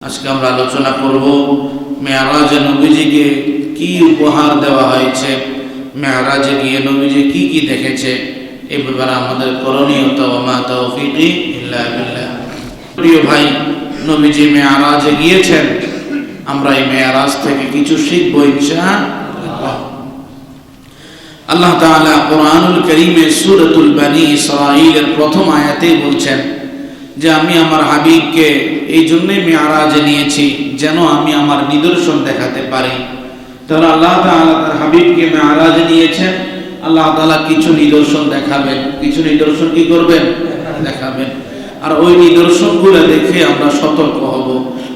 আজকে আমরা আলোচনা করব মেরাজে নবীজিকে কি উপহার দেওয়া হয়েছে, মেরাজে গিয়ে নবীজি কি কি দেখেছে, এই ব্যাপারে আমাদের করণীয় ওয়া তাওফীকি ইল্লা বিল্লাহ। প্রিয় ভাই, নবীজি মেরাজে গিয়েছেন, আমরা এই মেরাজ থেকে কিছু শিখব ইনশাআল্লাহ। আল্লাহ তাআলা কোরআনুল কারীমে সূরাতুল বনী ইসরাঈলের প্রথম আয়াতেই বলছেন যে আমি আমার হাবিবকে এই জন্যই মেরাজে নিয়েছি যেন আমি আমার নিদর্শন দেখাতে পারি। তাহলে আল্লাহ তাআলা তার হাবিবকে মেরাজে নিয়েছেন, আল্লাহ তাআলা কিছু নিদর্শন দেখাবেন। কিছু নিদর্শন কি করবেন? দেখাবেন। আর ওই নিদর্শনগুলো দেখে আমরা সতর্ক হব।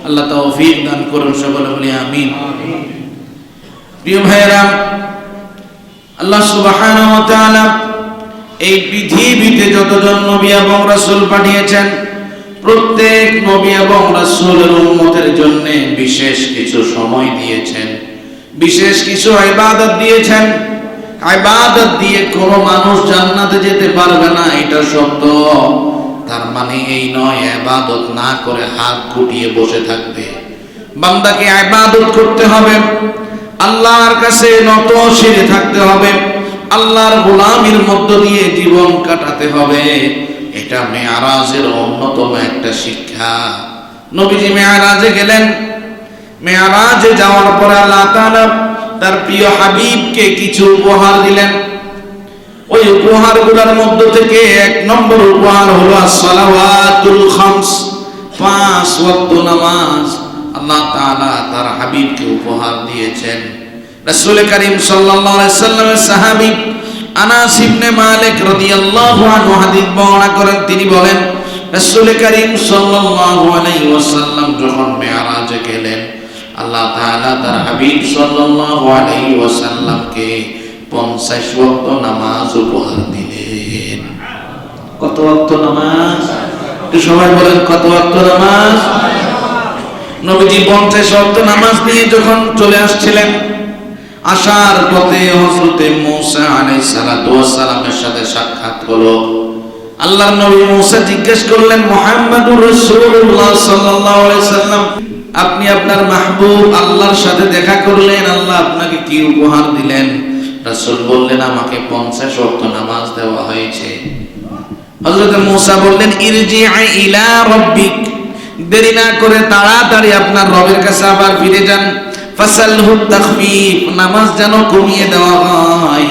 আল্লাহ তৌফিক দান করুন, সকলে বলি আমিন। প্রিয় ভাইরা, আল্লাহ সুবহানাহু ওয়া তাআলা এই পৃথিবীতে যতজন নবী এবং রাসূল পাঠিয়েছেন, প্রত্যেক নবী এবং রাসূলের উম্মতের জন্য বিশেষ কিছু সময় দিয়েছেন, বিশেষ কিছু ইবাদত দিয়েছেন। ইবাদত দিয়ে কোনো মানুষ জান্নাতে যেতে পারবে না, এটা সত্য। তার মানে এই নয় ইবাদত না করে হাত গুটিয়ে বসে থাকবে। বান্দাকে ইবাদত করতে হবে, আল্লাহর কাছে নত শিরে থাকতে হবে, আল্লাহর গোলামির মধ্য দিয়ে জীবন কাটাতে হবে। এটা মেরাজের অন্যতম একটা শিক্ষা। নবীজি মেরাজে গেলেন, মেরাজে যাওয়ার পরে আল্লাহ তাআলা তার প্রিয় হাবিবকে কিছু উপহার দিলেন। ওই উপহারগুলোর মধ্য থেকে এক নম্বর উপহার হলো as-সালাওয়াতুল খামস, 5 ওয়াক্ত নামাজ আল্লাহ তাআলা তার হাবিবকে উপহার দিয়েছেন। রাসূল করিম সাল্লাল্লাহু আলাইহি সাল্লামের সাহাবী আনাস ইবনে মালিক রাদিয়াল্লাহু আনহু হাদিস বর্ণনা করেন। তিনি বলেন, রাসূল করিম সাল্লাল্লাহু আলাইহি ওয়াসাল্লাম যখন মেরাজে গেলেন, আল্লাহ তাআলা তার হাবিব সাল্লাল্লাহু আলাইহি ওয়াসাল্লামকে 50 ওয়াক্ত নামাজ উপহার দিলেন। কত ওয়াক্ত নামাজ? একটু সবাই বলেন, কত ওয়াক্ত নামাজ? নবীজি 50 ওয়াক্ত নামাজ নিয়ে যখন চলে আসছিলেন, আসার পথে হযরতে মূসা আলাইহিস সালাতু ওয়াস সালামের সাথে সাক্ষাৎ হলো। আল্লাহর নবী মূসা জিজ্ঞেস করলেন, মুহাম্মাদুর রাসূলুল্লাহ সাল্লাল্লাহু আলাইহি সাল্লাম, আপনি আপনার মাহবুব আল্লাহর সাথে দেখা করলেন, আল্লাহ আপনাকে কি উপহার দিলেন? রাসূল বললেন, আমাকে 50 ওয়াক্ত নামাজ দেওয়া হয়েছে। হযরতে মূসা বললেন, ইরজি'i ইলা রাব্বিক, দেরি না করে তাড়াতাড়ি আপনার রবের কাছে আবার ফিরে যান। ফাসালহু তাখফীফ, নামাজ যেন কমিয়ে দেওয়া হয়,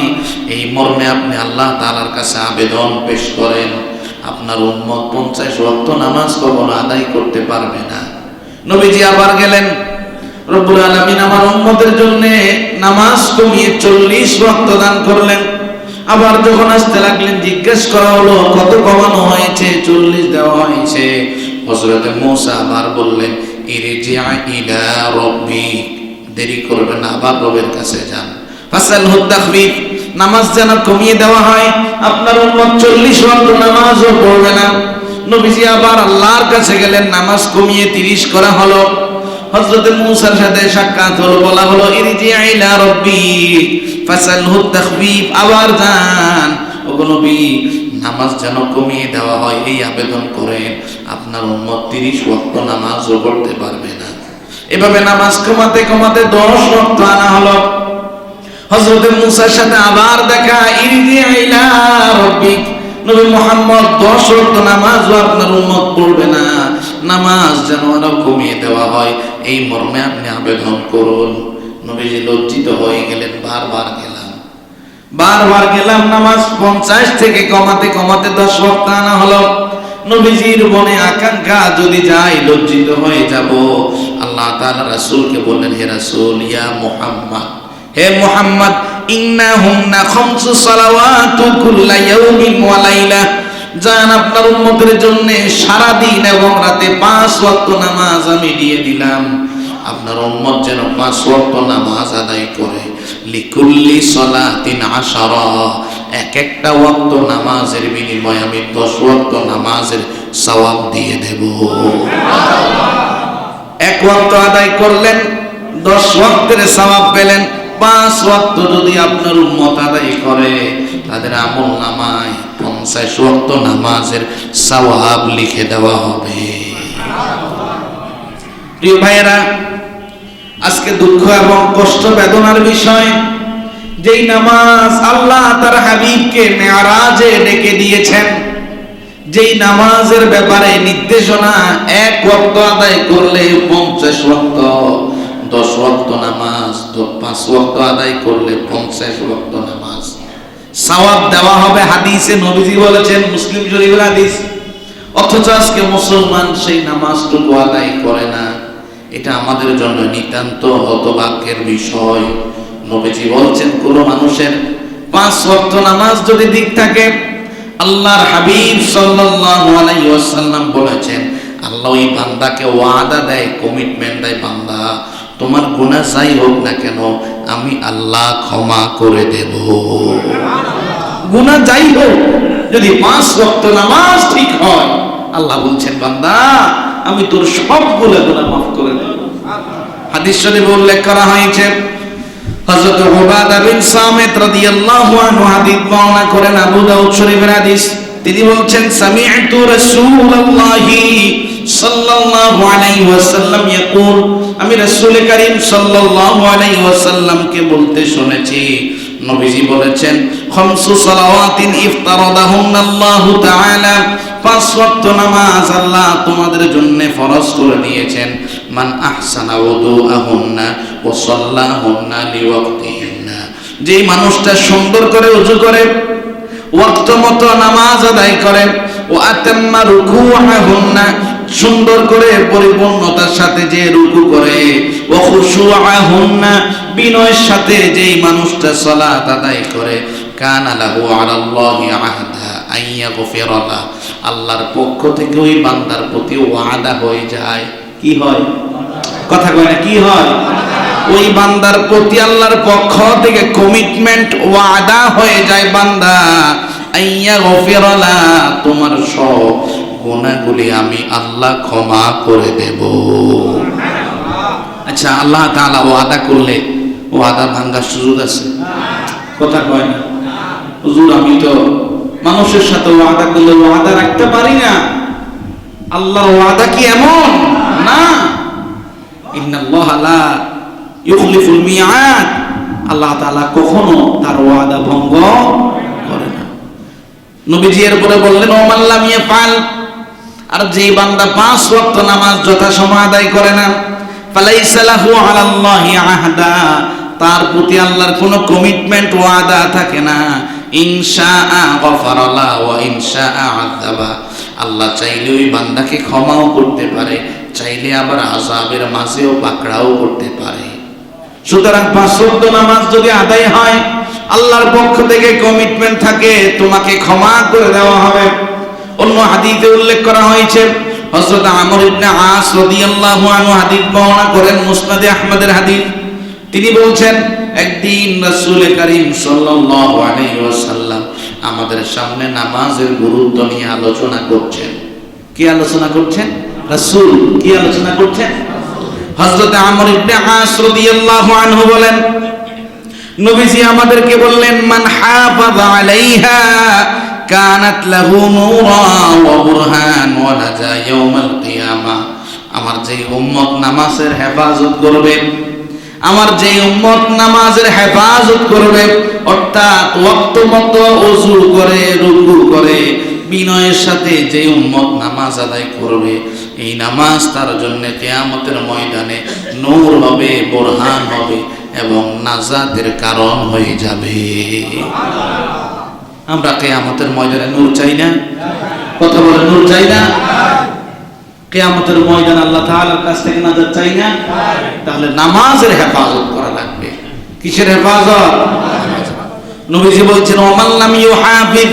এই মর্মে আপনি আল্লাহ তাআলার কাছে আবেদন পেশ করেন। আপনার উম্মত 50 ওয়াক্ত নামাজ কখনো আদায় করতে পারবে না। নবীজি আবার গেলেন, রব্বুল আলামিন আমার উম্মতের জন্য নামাজ কমিয়ে 40 ওয়াক্ত দান করলেন। আবার যখন আসতে লাগলেন, জিজ্ঞেস করা হলো, কত কমানো হয়েছে? 40 দেওয়া হয়েছে। হযরতে মূসা আবার বললেন, ইরজি'i ইলা রাব্বিক, দেরি করবেন না, আবার রবের কাছে যান। ফাসালহু তাখফীফ, নামাজ যেন কমিয়ে দেওয়া হয়, আপনার উম্মত 40 ওয়াক্ত নামাজও পড়বে না। নবীজি আবার আল্লাহর কাছে গেলেন, নামাজ কমিয়ে 30 করা হলো। হযরতে মূসার সাথে সাক্ষাৎ হলো, বলা হলো, ইরজি'i ইলা রাব্বিক ফাসালহু তাখফীফ, আবার যান, ওগো নবী নামাজ যেন কমিয়ে দেওয়া হয় এই আবেদন করেন। আপনার উম্মত 30 ওয়াক্ত নামাজও পড়তে পারবে না। এভাবে নামাজ কমাতে কমাতে 10 ওয়াক্ত আনা হলো। হযরতে মূসার সাথে আবার দেখা, ইরজি'i ইলা রাব্বিক, নবী মুহাম্মদ 10 ওয়াক্ত নামাজও আপনার উম্মত পড়বে না, নামাজ যেন আরো কমিয়ে দেওয়া হয় এই মর্মে আপনি আবেদন করুন। নবীজি লজ্জিত হয়ে গেলেন, বারবার গেলাম, নামাজ 50 থেকে কমাতে কমাতে 10 ওয়াক্ত আনা হলো। নবীজির মনে আকাঙ্ক্ষা, যদি যাই লজ্জিত হয়ে যাব। আল্লাহ তাআলা রাসূলকে বললেন, হে রাসূল, ইয়া মুহাম্মদ, হে মুহাম্মদ, ইন্নাহুন্না খামসু সালাওয়াতু কুল্লা ইয়াউমিন ওয়া লাইলা, জান আপনার উম্মতের জন্য সারা দিন এবং রাতে 5 ওয়াক্ত নামাজ আমি দিয়ে দিলাম। আপনার উম্মত যেন 5 ওয়াক্ত নামাজ আদায় করে। লিকুল্লি সালাতিন 10, এক একটা ওয়াক্ত নামাজের বিনিময়ে আমি 10 ওয়াক্ত নামাজের সওয়াব দিয়ে দেব। এক ওয়াক্ত আদায় করলেন, 10 ওয়াক্তের সওয়াব পেলেন। 5 ওয়াক্ত যদি আপনার উম্মত আদায় করে, তাদের আমল নামায় 50 ওয়াক্ত নামাজের সওয়াব লিখে দেওয়া হবে। প্রিয় ভাইয়েরা, আজকে দুঃখ এবং কষ্ট বেদনার বিষয়, যেই নামাজ আল্লাহ তার হাবিবকে মেরাজে ডেকে দিয়েছেন, যেই নামাজের ব্যাপারে নির্দেশনা 1 ওয়াক্ত আদায় করলে 50 ওয়াক্ত, 10 ওয়াক্ত নামাজ 5 ওয়াক্ত আদায় করলে 50 ওয়াক্ত নামাজ সওয়াব দেওয়া হবে, হাদিসে নবীজি বলেছেন, মুসলিম শরীফের হাদিস। অথচ আজকে মুসলমান সেই নামাজটুকু আদায় করে না। এটা আমাদের জন্য নিতান্ত হতভাগ্যের বিষয়। নবীজি বলছেন, কোন মানুষের 5 ওয়াক্ত নামাজ যদি ঠিক থাকে, আল্লাহর হাবিব সাল্লাল্লাহু আলাইহি ওয়াসাল্লাম বলেছেন, আল্লাহ ওই বান্দাকে ওয়াদা দেয়, কমিটমেন্ট দেয়, বান্দা তোমার গুনাহ যাই হোক না কেন আমি আল্লাহ ক্ষমা করে দেব। গুনাহ যাই হোক, যদি 5 ওয়াক্ত নামাজ ঠিক হয়, আল্লাহ বলছেন, বান্দা আমি তোর সবগুলো গুনাহ মাফ করে দেব। হাদিস শরীফে উল্লেখ করা হয়েছে, হযরত উবাদা বিন সামিত রাদিয়াল্লাহু আনহু হাদিস বর্ণনা করেন, আবু দাউদ শরীফের হাদিস। তিনি বলছেন, সামি'তু রাসূলুল্লাহি সাল্লাল্লাহু আলাইহি ওয়াসাল্লাম ইয়াকুল, আমি রাসূল করিম সাল্লাল্লাহু আলাইহি ওয়াসাল্লামকে বলতে শুনেছি, নবীজি বলেছেন, খামসু সালাওয়াতিন ইফতারাদাহুন্না আল্লাহু তাআলা, 5 ওয়াক্ত নামাজ আল্লাহ তোমাদের জন্য ফরজ করে দিয়েছেন। মান আহসানা ওযুআহুন্না ওয়া সাল্লাহুন্না লিওয়াক্তিহিন্না, যেই মানুষটা সুন্দর করে ওযু করে, ওয়াক্ত মতো নামাজ আদায় করে, ও আতাম্মা রুকুআহুন্না, সুন্দর করে পরিপূর্ণতার সাথে যে রুকু করে, ও খুশুআহুন্না, বিনয়ের সাথে যেই মানুষটা সালাত আদায় করে, কানা লাহু আলাল্লাহি আহদা আইয়াগফিরা লাহু, আল্লাহর পক্ষ থেকে ওই বান্দার প্রতি ওয়াদা হয়ে যায়। কি হয়? কথা কয় না, কি হয়? ওই বান্দার প্রতি আল্লাহর পক্ষ থেকে কমিটমেন্ট, ওয়াদা হয়ে যায়, বান্দা আইয়াগফিরা লাহু, তোমার সব গুনাহগুলি আমি আল্লাহ ক্ষমা করে দেব। আচ্ছা, আল্লাহ তাআলা ওয়াদা করলে ওয়াদা ভাঙার সুযোগ আছে? কথা কয় না। হুজুর আমি তো মানুষের সাথে ওয়াদা করলে ওয়াদা রাখতে পারি না, আল্লাহর ওয়াদা কি এমন না? ইন্নাল্লাহা লা ইউখলিফুল মিআদ, আল্লাহ তাআলা কখনো তার ওয়াদা ভঙ্গ করে না। নবীজি এরপরে বললেন, ও মান লাম ইয়াফআল, আর যেই বান্দা 5 ওয়াক্ত নামাজ যথাসময়ে আদায় করে না, ফালাইসা লাহু আলাল্লাহি আহদা, তার প্রতি আল্লাহর কোনো কমিটমেন্ট, ওয়াদা থাকে না। ইনশাআ গফারা লাহু ওয়া ইনশাআ আযাবা, আল্লাহ চাইলে ওই বান্দাকে ক্ষমাও করতে পারে, চাইলে আবার আযাবের মাঝেও পাকড়াও করতে পারে। সুতরাং 5 ওয়াক্ত নামাজ যদি আদায় হয়, আল্লাহর পক্ষ থেকে কমিটমেন্ট থাকে, তোমাকে ক্ষমা করে দেওয়া হবে। অন্য হাদিসে উল্লেখ করা হয়েছে, হযরত আমর ইবনে আস রাদিয়াল্লাহু আনহু হাদিস বর্ণনা করেন, মুসনাদে আহমদের হাদিস। তিনি বলছেন, একদিন রাসূল করিম সাল্লাল্লাহু আলাইহি ওয়াসাল্লাম আমাদের সামনে নামাজের গুরুত্ব নিয়ে আলোচনা করছেন। কি আলোচনা করছেন? রাসূল কি আলোচনা করছেন? হযরত আমর ইবনে আস রাদিয়াল্লাহু আনহু বলেন, নবীজি আমাদেরকে বললেন, মান হাফাযা আলাইহা কানাত লাহু নূরা ওয়া বুরহান ওয়া নাজা ইয়াউমাল কিয়ামা, আমার যে উম্মত নামাজের হেফাজত করবে, আমার যে উম্মত নামাজের হেফাজত করবে, অর্থাৎ ওয়াক্ত মতো ওযু করে, রুকু করে, বিনয়ের সাথে যে উম্মত নামাজ আদায় করবে, এই নামাজ তার জন্য কিয়ামতের ময়দানে নূর হবে, বুরহান হবে এবং নাজাতের কারণ হয়ে যাবে। আমরা কিয়ামতের ময়দানে নূর চাই না? কথা বলে, নূর চাই না? কিয়ামতের ময়দানে আল্লাহ তাআলার কাছ থেকে নাজাত চাই না? তাহলে নামাজের হেফাজত করা লাগবে। কিসের হেফাজত? নবীজি বলছেন, ওমান লাম ইউহাফিজ,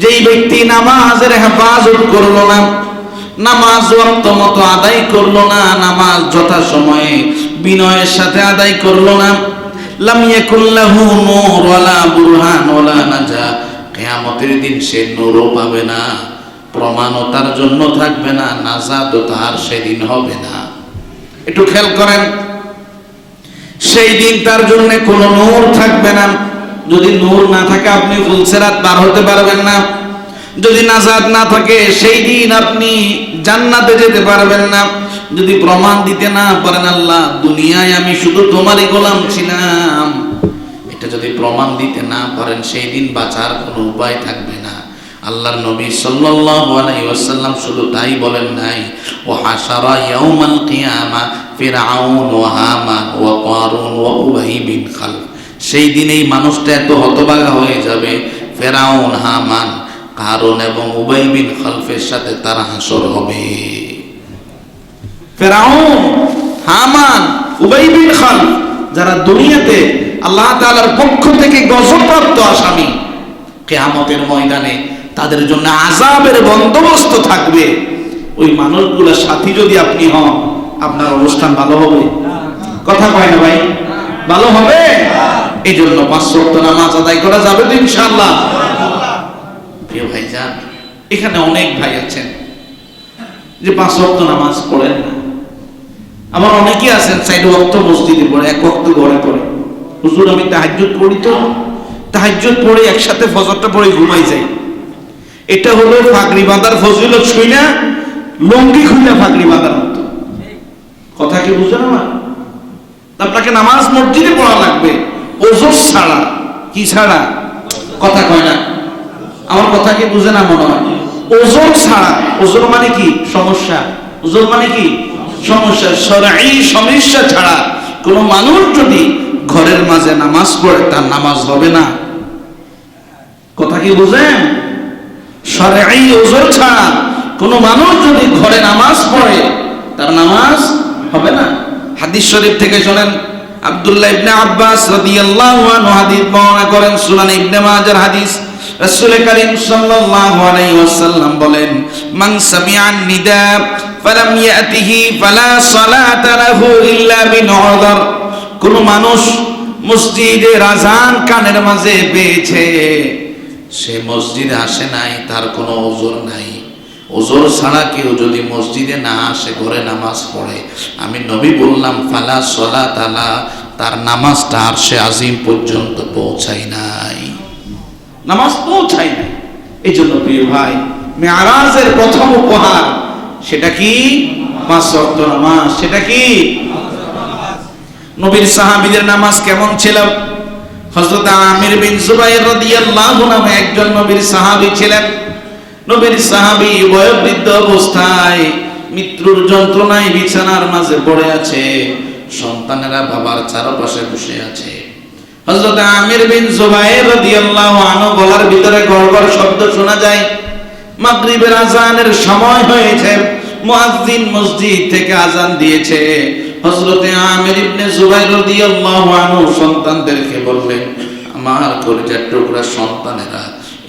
যেই ব্যক্তি নামাজের হেফাজত করলো না, নামাজ ওয়াক্ত মতো আদায় করলো না, নামাজ যথাসময়ে বিনয়ের সাথে আদায় করলো না, লাম ইয়াকুল লাহু নূর ওয়ালা বুরহান ওয়ালা নাজা, কিয়ামতের দিন সে নূরও পাবে না, প্রমাণও তার জন্য থাকবে না, নাজাতও তার সেদিন হবে না। একটু খেয়াল করেন, সেই দিন তার জন্য কোনো নূর থাকবে না। যদি নূর না থাকে আপনি ফুলসিরাত পার হতে পারবেন না। যদি নাজাত না থাকে সেই দিন আপনি জান্নাতে যেতে পারবেন না। যদি প্রমাণ দিতে না পারেন আল্লাহ দুনিয়ায় আমি শুধু তোমারই গোলাম ছিলাম, এটা যদি প্রমাণ দিতে না পারেন সেই দিন বাঁচার কোনো উপায় থাকবে না। আল্লাহর নবী সাল্লাল্লাহু আলাইহি ওয়াসাল্লাম শুধু তাই বলেন নাই, ও হাশারা ইয়াউমাল কিয়ামা ফিরআউন ওয়া হামান ওয়া কারুন ওয়া উবাই বিন খালফ। সেই দিন এই মানুষটা এত হতভাগা হয়ে যাবে, ফিরআউন, হামান, কারুন এবং উবাই বিন খালফের সাথে তার হাসর হবে। ফিরআউন, হামান, উবাই বিন খালফ যারা দুনিয়াতে আল্লাহ তাআলার পক্ষ থেকে গজবপ্রাপ্ত আসামি, কিয়ামতের ময়দানে তাদের জন্য আযাবের বন্দোবস্ত থাকবে। ওই মানুষগুলোর সাথী যদি আপনি হন আপনার অবস্থান ভালো হবে? কথা কয় না ভাই? ভালো হবে? এই জন্য 5 ওয়াক্ত নামাজ আদায় করা যাবে তো ইনশাআল্লাহ? প্রিয় ভাইজান, এখানে অনেক ভাই আছেন যে 5 ওয়াক্ত নামাজ পড়েন না। আবার অনেকেই আছেন 4 ওয়াক্ত মসজিদে পড়ে, 1 ওয়াক্ত ঘরে পড়ে। হুজুর আমি তাহাজ্জুদ পড়ি, তো তাহাজ্জুদ পড়ে একসাথে ফজরটা পড়ে ঘুমাই যাই। এটা হলো পাগড়ি বাঁধার ফজিলত শুই না, লুঙ্গি খুলে পাগড়ি বাঁধার মতো। কথা কি বুঝেন না? আপনাকে নামাজ মসজিদে পড়া লাগবে, ওজর ছাড়া। কি ছাড়া? কথা কয় না, আমার কথা কি বুঝে না মনে হয়? ওজর ছাড়া। ওজর মানে কি? সমস্যা। ওজর মানে কি? সমস্যা। শরঈ সমস্যা ছাড়া কোন মানুষ যদি ঘরের মাঝে নামাজ পড়ে তার নামাজ হবে না। কথা কি বুঝেন? শরঈ ওজর ছাড়া কোন মানুষ যদি ঘরে নামাজ পড়ে তার নামাজ হবে না। হাদিস শরীফ থেকে শুনেন, আব্দুল্লাহ ইবনে আব্বাস রাদিয়াল্লাহু আনহু হাদিস বর্ণনা করেন, সুনান ইবনে মাজার হাদিস। রাসূল করিম সাল্লাল্লাহু আলাইহি ওয়াসাল্লাম বলেন, মান সামিআন নিদা ফালাম ইয়াতিহি ফালা সালাতা লাহু ইল্লা বিনউযর। কোন মানুষ মসজিদের আযান কানের মাঝে পেয়েছে, সে মসজিদে আসে নাই, তার কোনো ওজর নাই। ওজর ছাড়া কেউ যদি মসজিদে না আসে, ঘরে নামাজ পড়ে, আমি নবী বললাম ফালা সালাত আলা, তার নামাজটা আরশে আজিম পর্যন্ত পৌঁছায় নাই, নামাজ পৌঁছায় নাই। এই জন্য প্রিয় ভাই, মেরাজের প্রথম উপহার সেটা কি? 5 ওয়াক্ত নামাজ। সেটা কি? নবীর সাহাবীদের নামাজ কেমন ছিল? হযরত আমির বিন জুবাইর রাদিয়াল্লাহু আনহু একজন নবীর সাহাবী ছিলেন। নবীর সাহাবী বয়োবৃদ্ধ অবস্থায় মৃত্যুর যন্ত্রণায় বিছানার মাঝে পড়ে আছে, সন্তানেরা বাবার চারপাশে বসে আছে। হযরত আমির বিন জুবাইর রাদিয়াল্লাহু আনহু গলার ভিতরে গড়গড় শব্দ শোনা যায়। মাগরিবের আযানের সময় হয়েছে, মুয়াজ্জিন মসজিদ থেকে আযান দিয়েছে। হযরত আমির ইবনে জুবাইর রাদিয়াল্লাহু আনহু সন্তানদেরকে বললেন, আমার কলিজার টুকরা সন্তানেরা,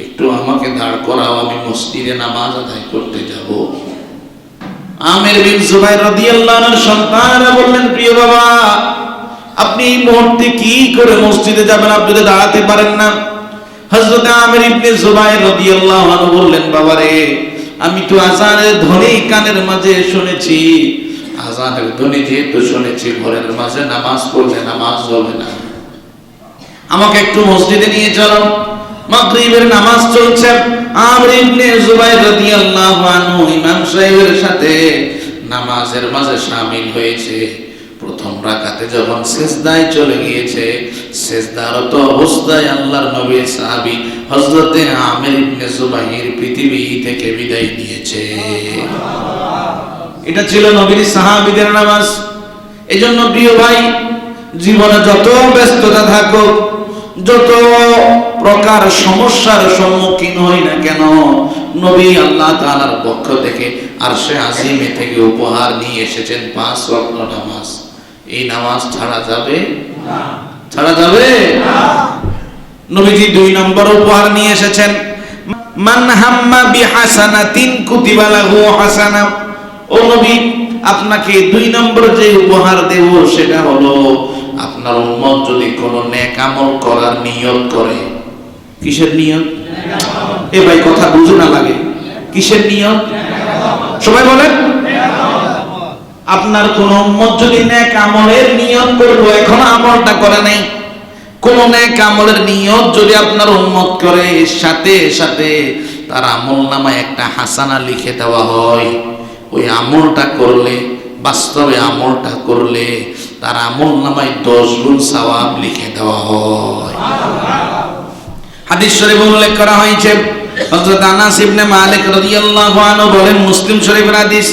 একটু আমাকে দাঁড় করাও, আমি মসজিদে নামাজ আদায় করতে যাব। আমির বিন জুবাইর রাদিয়াল্লাহু আনহুর সন্তানেরা বললেন, প্রিয় বাবা, আপনি এই মুহূর্তে কি করে মসজিদে যাবেন? আপনি তো দাঁড়াতে পারেন না। হযরত আমির ইবনে জুবাইর রাদিয়াল্লাহু আনহু বললেন, বাবারে, আমি তো আযানের ধ্বনি কানের মাঝে শুনেছি, আযানের ধ্বনি যেহেতু শুনেছি, ঘরের মাঝে নামাজ পড়লে নামাজ হবে না, আমাকে একটু মসজিদে নিয়ে চলো। মাগরিবের নামাজ চলছে, আমির ইবনে জুবাইর রাদিয়াল্লাহু আনহু ইমাম সাহেবের সাথে নামাজের মাঝে শামিল হয়েছে। প্রথম রাকাতে যখন সিজদায় চলে গিয়েছে, সিজদারত অবস্থায় আল্লাহর নবীর সাহাবী হযরত আমির ইবনে জুবাইর পৃথিবী থেকে বিদায় নিয়েছে। এটা ছিল নবীর সাহাবীদের নামাজ। এজন্য প্রিয় ভাই, জীবনে যত ব্যস্ততা থাকুক, যত প্রকার সমস্যার সম্মুখীন হই না কেন, নবী আল্লাহ তাআলার পক্ষ থেকে আরশে আজিমে থেকে উপহার নিয়ে এসেছেন 5 ওয়াক্ত নামাজ। এই নামাজ ছাড়া যাবে না? ছাড়া যাবে না। নবীজি 2 নম্বর উপহার নিয়ে এসেছেন, মান হাম্মা বিহাসানাতিন কুতিবা লাহু হাসানা। ও নবী, আপনাকে 2 নম্বর যে উপহার দেব সেটা হলো, আপনার উম্মত যদি কোনো নেক আমল করার নিয়ত করে। কিসের নিয়ত? এ ভাই কথা বুঝে না লাগে, কিসের নিয়ত? সবাই বলেন। আপনার কোন উম্মত যদি নেক আমলের নিয়ত করলো, এখন আমলটা করে নাই, কোন নেক আমলের নিয়ত যদি আপনার উম্মত করে, সাথে সাথে তার আমলনামায় একটা হাসানা লিখে দেওয়া হয়। ওই আমলটা করলে, বাস্তবে আমলটা করলে তার আমলনামায় 10 গুণ সওয়াব লিখে দেওয়া হয়। হাদিস শরীফে উল্লেখ করা হয়েছে, হযরত আনাস ইবনে মালিক রাদিয়াল্লাহু আনহু বলেন, মুসলিম শরীফের হাদিস,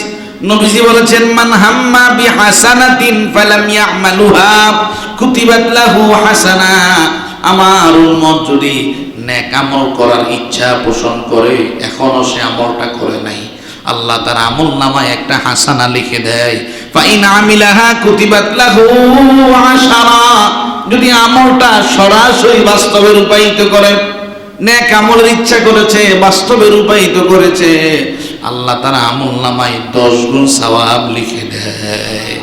নবীজি বলেছেন, মান হাম্মা বিহাসানাতিন ফালাম ইয়ামালুহা কুতিবাত লাহু হাসানা। আমার উম্মত যদি নেক আমল করার ইচ্ছা পোষণ করে, এখনো সে আমলটা করে নাই, আল্লাহ তার আমল নামায় একটা হাসানা লিখে দেয়। ফাইন আমিলাহা কুতিবাত লাহু আশারা। যদি আমলটা সরাসরি বাস্তবে রূপায়িত করে, নেক আমলের ইচ্ছা করেছে, বাস্তবে রূপায়িত করেছে, আল্লাহ তার আমল নামায় 10 গুণ সওয়াব লিখে দেয়।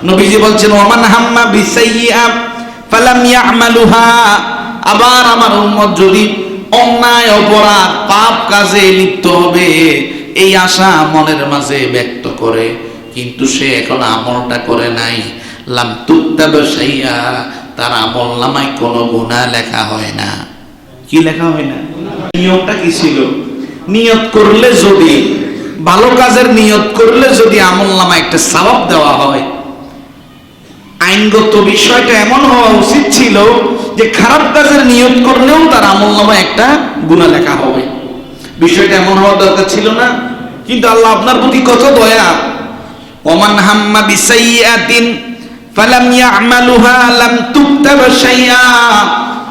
নবীজি বলছেন, ওমান হাম্মা বিসাইয়্যা ফালাম ইয়ামালুহা। আবার আমার উম্মত যদি অন্যায় অপরাধ পাপ কাজে লিপ্ত হবে এই আশা মনের মাঝে ব্যক্ত করে, কিন্তু সে এখন আমলটা করে নাই, লাম তুকতাব শাইআ, তার আমল নামায় কোনো গুনাহ লেখা হয় না। কি লেখা হয় না? নিয়মটা কি ছিল? নিয়ত করলে, যদি ভালো কাজের নিয়ত করলে যদি আমল নামায় একটা সওয়াব দেওয়া হয়, আইনগত বিষয়টা এমন হওয়া উচিত ছিল যে খারাপ কাজের নিয়ত করলেও তার আমলনামায় একটা গুনাহ লেখা হবে। বিষয়টা এমন হওয়া দরকার ছিল না? কিন্তু আল্লাহ আপনার প্রতি কত দয়া। ওমান হাম্মা বিসাইয়্যাতিন ফালাম ইয়ামালুহা লাম তুকতাব শাইআ।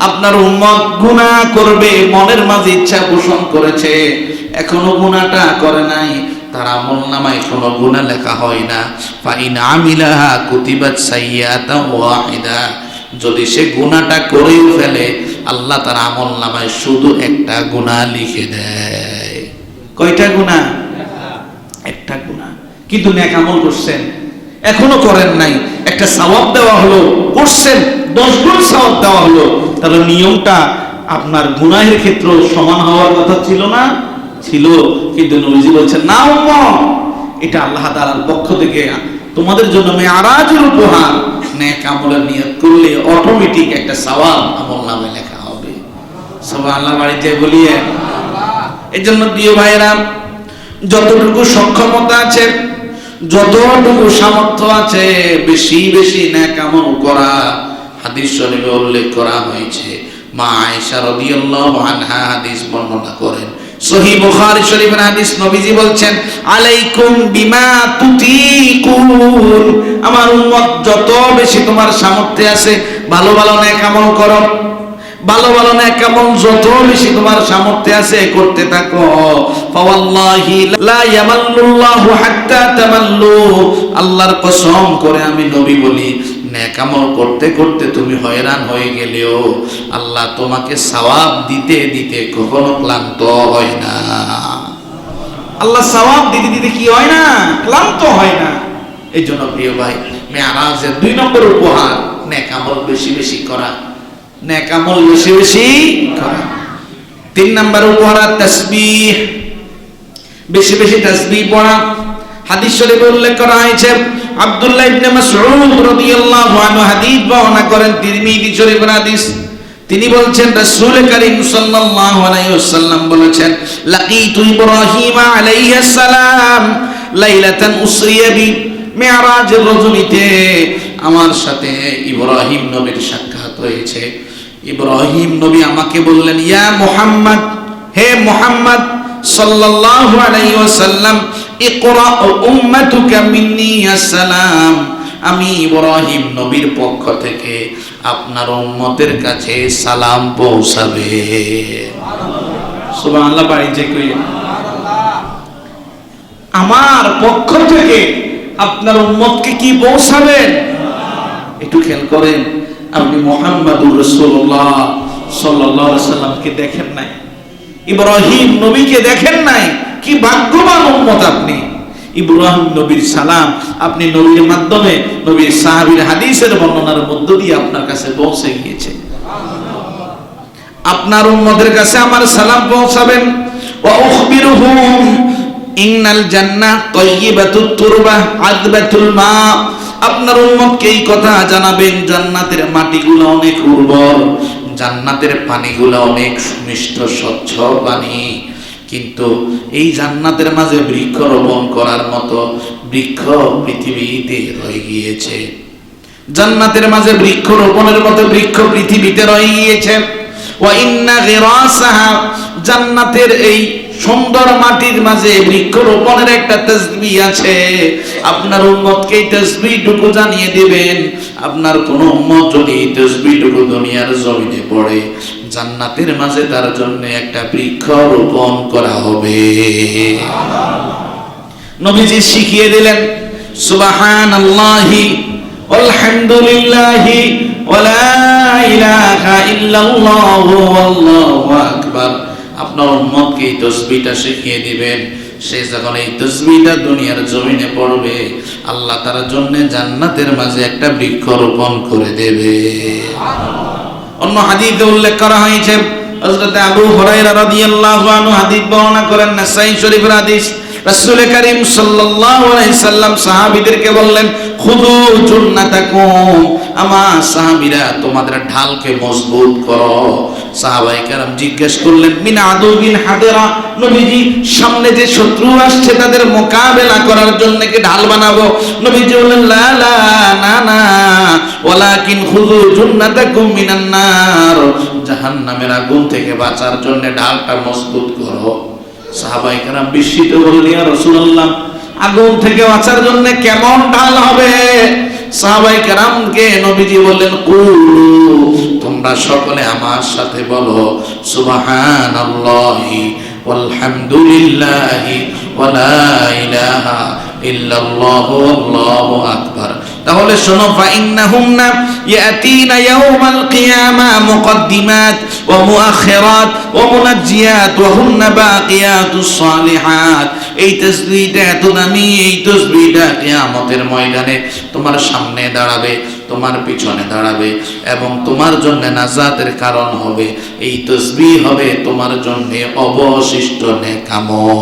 আপনার উম্মত গুনাহ করবে, মনের মাঝে ইচ্ছা পোষণ করেছে, এখনো গুনাহটা করে নাই, তার আমলনামায় কোনো গুনাহ লেখা হয় না। ফাইন আমিলাহা কুতিবাত সাইয়্যাতান ওয়াহিদা। যদি সে গুনাহটা করেও ফেলে, আল্লাহ তার আমলনামায় শুধু একটা গুনাহ লিখে দেয়। কয়টা গুনাহ? একটা গুনাহ। কিন্তু নেক আমল করছেন, এখনো করেন নাই, একটা সওয়াব দেওয়া হলো, করছেন 10 গুণ সওয়াব দেওয়া হলো, তাহলে নিয়মটা আপনার গুনাহের ক্ষেত্রে সমান হওয়ার কথা ছিল না? ছিল। কিন্তু নবীজি বলছেন, না উম্মত, এটা আল্লাহ তাআলার পক্ষ থেকে তোমাদের জন্য মেরাজের উপহার। নেক আমলের নিয়ত করলে অটোমেটিক একটা সওয়াব আমলনামে লেখা হবে। সুবহানাল্লাহ, বাড়িতে বলিয়ে। এই জন্য প্রিয় ভাইরা, যতটুকু সক্ষমতা আছে, যতটুকু সামর্থ্য আছে, বেশি বেশি নেক আমল করা। হাদিস শরীফে উল্লেখ করা হয়েছে, মা আয়েশা রাদিয়াল্লাহু আনহা হাদিস বর্ণনা করেন, সহিহ বুখারী শরীফের হাদিস, নবীজি বলছেন, আলাইকুম বিমা তুতিকুন। আমার উম্মত, যত বেশি তোমার সামর্থ্য আছে, ভালো ভালো নেক আমল করো। ভালো ভালো নেক আমল যত বেশি তোমার সামর্থ্য আছে করতে থাকো। ফাওয়াল্লাহি লা ইয়ামাল্লুল্লাহু হাত্তা তামাল্লু। আল্লাহর কসম করে আমি নবী বলি, নেক আমল করতে করতে তুমি হয়রান হয়ে গেলেও আল্লাহ তোমাকে সওয়াব দিতে দিতে কখনো ক্লান্ত হয় না। আল্লাহ সওয়াব দিতে দিতে কি হয় না? ক্লান্ত হয় না। এই জন্য প্রিয় ভাই, মেরাজের 2 নম্বর উপহার নেক আমল বেশি বেশি করা। নেক আমল বেশি বেশি করা। 3 নম্বর উপহার তাসবিহ, বেশি বেশি তাসবিহ পড়া। হাদিস শরীফে উল্লেখ করা হয়েছে, আব্দুল্লাহ ইবনে মাসউদ রাদিয়াল্লাহু আনহু হাদিস বর্ণনা করেন, তিরমিজি শরীফের হাদিস। তিনি বলছেন, রাসূল করিম সাল্লাল্লাহু আলাইহি ওয়াসাল্লাম বলেছেন, লাকিতু ইব্রাহিম আলাইহিস সালাম লাইলাতান উসরিয়া বি। মেরাজের রজনীতে আমার সাথে ইব্রাহিম নবীর সাক্ষাৎ হয়েছে। ইব্রাহিম নবী আমাকে বললেন, ইয়া মুহাম্মদ, হে মুহাম্মদ সাল্লাল্লাহু আলাইহি ওয়াসাল্লাম, ইকরা উম্মাতুকা মিন্নি আসসালাম। আমি ইব্রাহিম নবীর পক্ষ থেকে আপনার উম্মতের কাছে সালাম পৌঁছাবে। সুবহানাল্লাহ, বাড়ি যে কই, আমার পক্ষ থেকে আপনার উম্মতকে কি পৌঁছাবেন? একটু খেয়াল করেন, আপনি মুহাম্মাদুর রাসূলুল্লাহ সাল্লাল্লাহু আলাইহি ওয়াসাল্লামকে দেখেন নাই, ইব্রাহিম নবীকে দেখেন নাই। কি ভাগ্যবান উম্মত আপনি। ইব্রাহিম নবীর সালাম আপনি নবীর মাধ্যমে, নবীর সাহাবীর হাদিসের বর্ণনার মধ্য দিয়ে আপনার কাছে পৌঁছে গিয়েছে। আপনার উম্মতের কাছে আমার সালাম পৌঁছাবেন। ওয়া উখবিরুহুম ইন্নাল জান্নাহ তাইয়্যিবাতুত তুরবা আযবাতুল মা। আপনার উম্মতকে এই কথা জানাবেন, জান্নাতের মাটিগুলো অনেক উর্বর, জান্নাতের পানিগুলো অনেক সুমিষ্ট স্বচ্ছ পানি। কিন্তু এই জান্নাতের মাঝে বৃক্ষরোপণ করার মতো বৃক্ষ পৃথিবীতে রয়ে গিয়েছে। জান্নাতের মাঝে বৃক্ষরোপণের মতো বৃক্ষ পৃথিবীতে রয়ে গিয়েছে। ওয়া ইন্না গিরাসাহা, জান্নাতের এই সুন্দর মাটির মাঝে বৃক্ষরোপণের একটা তাসবিহ আছে। আপনার উম্মতকে এই তাসবিহটুকু জানিয়ে দিবেন, আপনার কোন উম্মত যদি এই তাসবিহটুকু দুনিয়ার জমিনে পড়ে, জান্নাতের মাঝে তার জন্য একটা বৃক্ষ রোপণ করা হবে। নবীজি শিখিয়ে দিলেন সুবহানাল্লাহি আলহামদুলিল্লাহি ওয়ালা ইলাহা ইল্লাল্লাহু আল্লাহু আকবার। আপনার উম্মতকে এই তাসবিহটা শিখিয়ে দিবেন, সে যখন এই তাসবিহটা দুনিয়ার জমিনে পড়বে, আল্লাহ তার জন্য জান্নাতের মাঝে একটা বৃক্ষ রোপণ করে দেবে। অন্য হাদিসে উল্লেখ করা হয়েছে, হযরত আবু হুরায়রা রাদিয়াল্লাহু আনহু হাদিস বর্ণনা করেন, নাসাঈ শরীফের হাদিস। রাসূল কারীম সাল্লাল্লাহু আলাইহি সাল্লাম সাহাবীদেরকে বললেন, খুযু জুন্নাতাকুম, আমার সাহাবীরা তোমাদের ঢালকে মজবুত করো। সাহাবায়ে কেরাম জিজ্ঞেস করলেন, মিন আদুবিন হাদিরা, নবীজি সামনে যে শত্রু আসছে তাদের মোকাবেলা করার জন্য কি ঢাল বানাবো? নবীজি বললেন, লা লা, না না, ওয়ালাকিন খুযু জুন্নাতাকুম মিনান নার, জাহান্নামের আগুন থেকে বাঁচার জন্য ঢালটা মজবুত করো। সাহাবায়ে কেরাম বিস্মিত হলেন, ইয়া রাসূলুল্লাহ, আগুন থেকে বাঁচার জন্য কেমন ঢাল হবে? সাহাবায়ে কেরামকে নবীজি বললেন, কুলু, তোমরা সকলে আমার সাথে বলো, সুবহানাল্লাহি ওয়ালহামদুলিল্লাহি ওয়ালা ইলাহা ইল্লাল্লাহু আল্লাহু আকবার। তাহলে শোনো, ফাইন্নাহুন্না ইয়াতিনা ইয়াউমাল কিয়ামা মুকদ্দিমাত ওয়া মুআখিরাত ওয়া মুনাজ্জিয়াত ওয়া হুন্না বাকিয়াতুস সালিহাত। এই তাসবিহটা এত দামি, এই তাসবিহটা কিয়ামতের ময়দানে তোমার সামনে দাঁড়াবে, তোমার পিছনে দাঁড়াবে এবং তোমার জন্য নাজাতের কারণ হবে। এই তাসবিহ হবে তোমার জন্য অবশিষ্ট নেক আমল।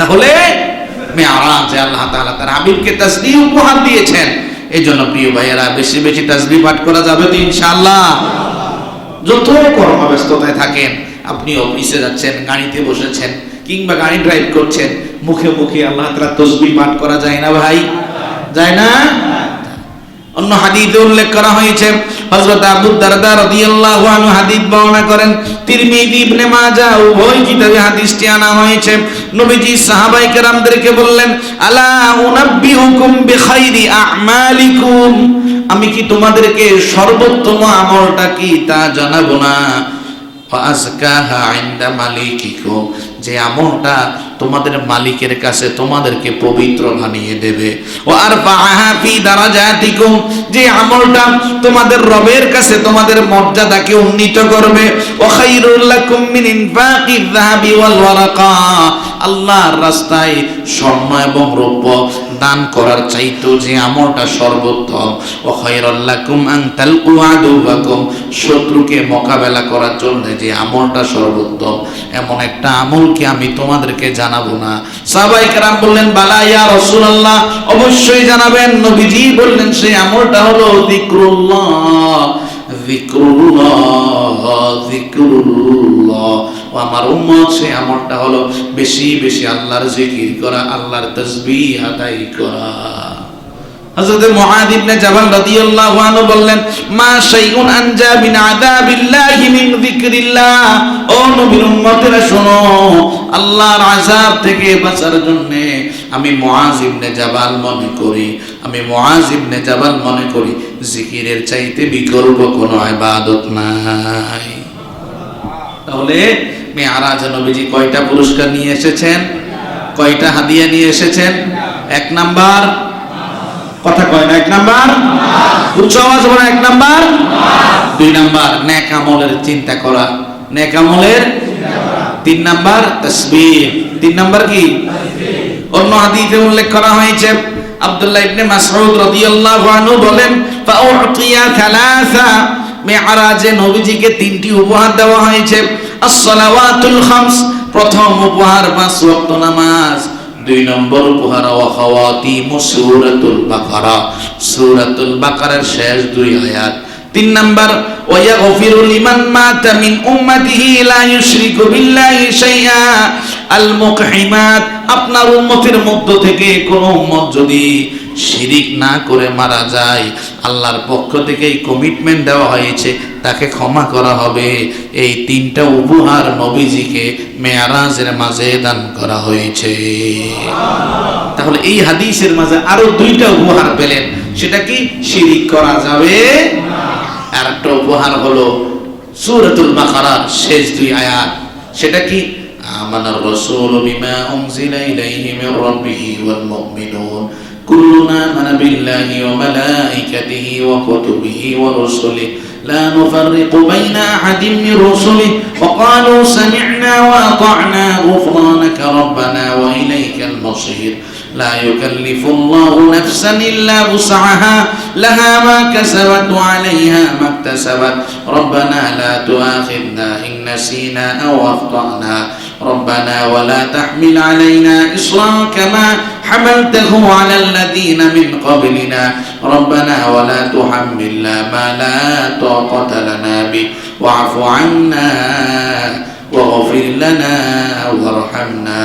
তাহলে মেরাজে আল্লাহ তাআলা তার হাবিবকে তাসবিহ উপহার দিয়েছেন। এই জন্য প্রিয় ভাইয়েরা, বেশি বেশি তাসবিহ পাঠ করা যাবে তো ইনশাআল্লাহ। যত কর্মব্যস্ততায় থাকেন, আপনি অফিসে যাচ্ছেন, গাড়িতে বসেছেন কিংবা গাড়ি ড্রাইভ করছেন, মুখে মুখে আল্লাহ তাআলা তাসবিহ পাঠ করা যায় না ভাই? যায় না? অন্য হাদিসে উল্লেখ করা হয়েছে, হযরত আবু দারদা রাদিয়াল্লাহু আনহু হাদিস বর্ণনা করেন, তিরমিজি ইবনে মাজাহ উভয় কিতাবে হাদিসটি আনা হয়েছে। নবীজি সাহাবায়ে কেরামদেরকে বললেন, আলা উনাব্বিউকুম বিখাইরি আ'মালিকুম, আমি কি তোমাদেরকে সর্বোত্তম আমলটা কি তা জানাবো না? ফাআজকাহা ইনদা মালিকিকুম, যে আমলটা তোমাদের মালিকের কাছে তোমাদেরকে পবিত্র বানিয়ে দেবে। ওয়া আরফাআহা ফি দারাজাতিকুম, যে আমলটা তোমাদের রবের কাছে তোমাদের মর্যাদাকে উন্নীত করবে। ওয়া খায়রুল লাকুম মিন ইনফাকিয যাহাবি ওয়াল ওয়ারাকা, আল্লাহর রাস্তায় স্বর্ণ এবং রৌপ্য দান করার চাইতো যে আমলটা সর্বোত্তম। ওয়া খায়রুল লাকুম আন তালকু আদুওয়াকুম, শত্রুকে মোকাবেলা করার জন্য যে আমলটা সর্বোত্তম, এমন একটা আমলকে আমি তোমাদেরকে জানাবো না? সাহাবায়ে কেরাম বললেন, বালা ইয়া রাসূলুল্লাহ, অবশ্যই জানাবেন। নবীজি বললেন, সেই আমলটা হলো যিকরুল্লাহ, যিকরুল্লাহ, যিকরুল্লাহ। ও আমার উম্মত, সেই আমলটা হলো বেশি বেশি আল্লাহর জিকির করা, আল্লাহর তাসবিহ আদায় করা। হযরত মুআয ইবনে জাবাল রাদিয়াল্লাহু আনহু বললেন, মা শাইউন আনজা মিন আযাবিল্লাহি মিন যিকরিল্লাহ, ও নবীর উম্মতেরা শোনো, আল্লাহর আযাব থেকে বাঁচার জন্য আমি মুআয ইবনে জাবাল মনে করি, আমি মুআয ইবনে জাবাল মনে করি জিকিরের চাইতে বিকল্প কোনো ইবাদত নাই। তাহলে মেরাজে নবীজি কয়টা পুরস্কার নিয়ে এসেছেন? কয়টা হাদিয়া নিয়ে এসেছেন? এক নাম্বার, কথা কয় না, এক নাম্বার উচ্চ আওয়াজ বলা, এক নাম্বার। দুই নাম্বার নেক আমলের চিন্তা করা, নেক আমলের। তিন নাম্বার তাসবিহ। তিন নাম্বার কি? অন্য হাদিসে উল্লেখ করা হয়েছে, আব্দুল্লাহ ইবনে মাসউদ রাদিয়াল্লাহু আনহু বলেন, ফাউতিয়া থালাসা, মেরাজে নবীজিকে তিনটি উপহার দেওয়া হয়েছে। as-সালাওয়াতুল খামস, প্রথম উপহার 5 ওয়াক্ত নামাজ। দুই নম্বর উপহার ওয়া খাওয়াতিমু সূরাতুল বাকারা, সূরাতুল বাকারার শেষ 2 আয়াত। তিন নাম্বার, ওয়ায়াগফিরু লিমান মাতা মিন উম্মতিহি লা ইউশরিকু বিল্লাহি শাইআ। আল মুকহিমাত, আপনার উম্মতের মধ্য থেকে কোন উম্মত যদি শিরিক না করে মারা যায়, আল্লাহর পক্ষ থেকে এই কমিটমেন্ট দেওয়া হয়েছে, তাকে ক্ষমা করা হবে। এই তিনটা উপহার নবীজিকে মেরাজের মাঝে দান করা হয়েছে। তাহলে এই হাদিসের মাঝে আরো দুইটা উপহার পেলেন, সেটা কি? শিরিক করা যাবে না। আর একটা উপহার হলো সূরাতুল বাকারার শেষ দুই আয়াত, সেটা কি? আমানার রাসূলু বিমা উনজিলা ইলাইহি মির রাব্বিহি ওয়াল মুমিনুন কুল্লুনা আমানা বিল্লাহি ওয়া মালাইকাতিহি ওয়া কুতুবিহি ওয়া রুসুলিহি লা নুফাররিকু বাইনা আহাদিন মির রুসুলিহি ওয়া ক্বালু সামি'না ওয়া আতা'না গুফরানাকা রাব্বানা ওয়া ইলাইকাল মাসীর لا يكلف الله نفسا إلا وسعها لها ما كسبت وعليها ما اكتسبت ربنا لا تؤاخذنا إن نسينا أو أخطأنا ربنا ولا تحمل علينا إصرا كما حملته على الذين من قبلنا ربنا ولا تحملنا ما لا طاقة لنا به واعف عنا واغفر لنا وارحمنا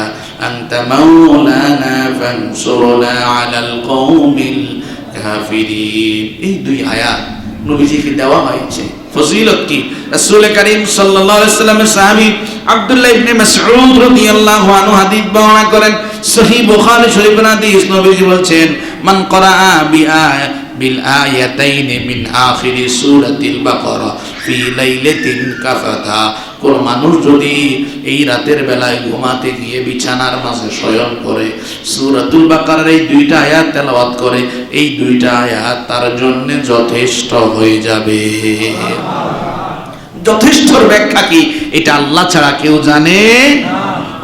أنت مولانا فانصرنا على القوم الكافرين। এই দুই আয়াত নবীজিকে দেওয়া হয়েছে। ফজিলত কি? রাসূল করিম সাল্লাল্লাহু আলাইহি ওয়াসাল্লামের সাহাবী আব্দুল্লাহ ইবনে মাসউদ রাদিয়াল্লাহু আনহু হাদিস বর্ণনা করেন, সহিহ বুখারী শরীফের হাদিস। নবীজি বলছেন, মান করাআ বিল আয়াতাইন মিন আখিরি সূরাতিল বাকারা ফি লাইলাতিন কাফাতা। কোন মানুষ যদি এই রাতের বেলায় ঘুমাতে গিয়ে বিছানার মাঝে শয়ন করে সূরাতুল বাকারার এই দুইটা আয়াত তেলাওয়াত করে, এই দুইটা আয়াত তার জন্য যথেষ্ট হয়ে যাবে। যথেষ্টর ব্যাখ্যা কি? এটা আল্লাহ ছাড়া কেউ জানে না।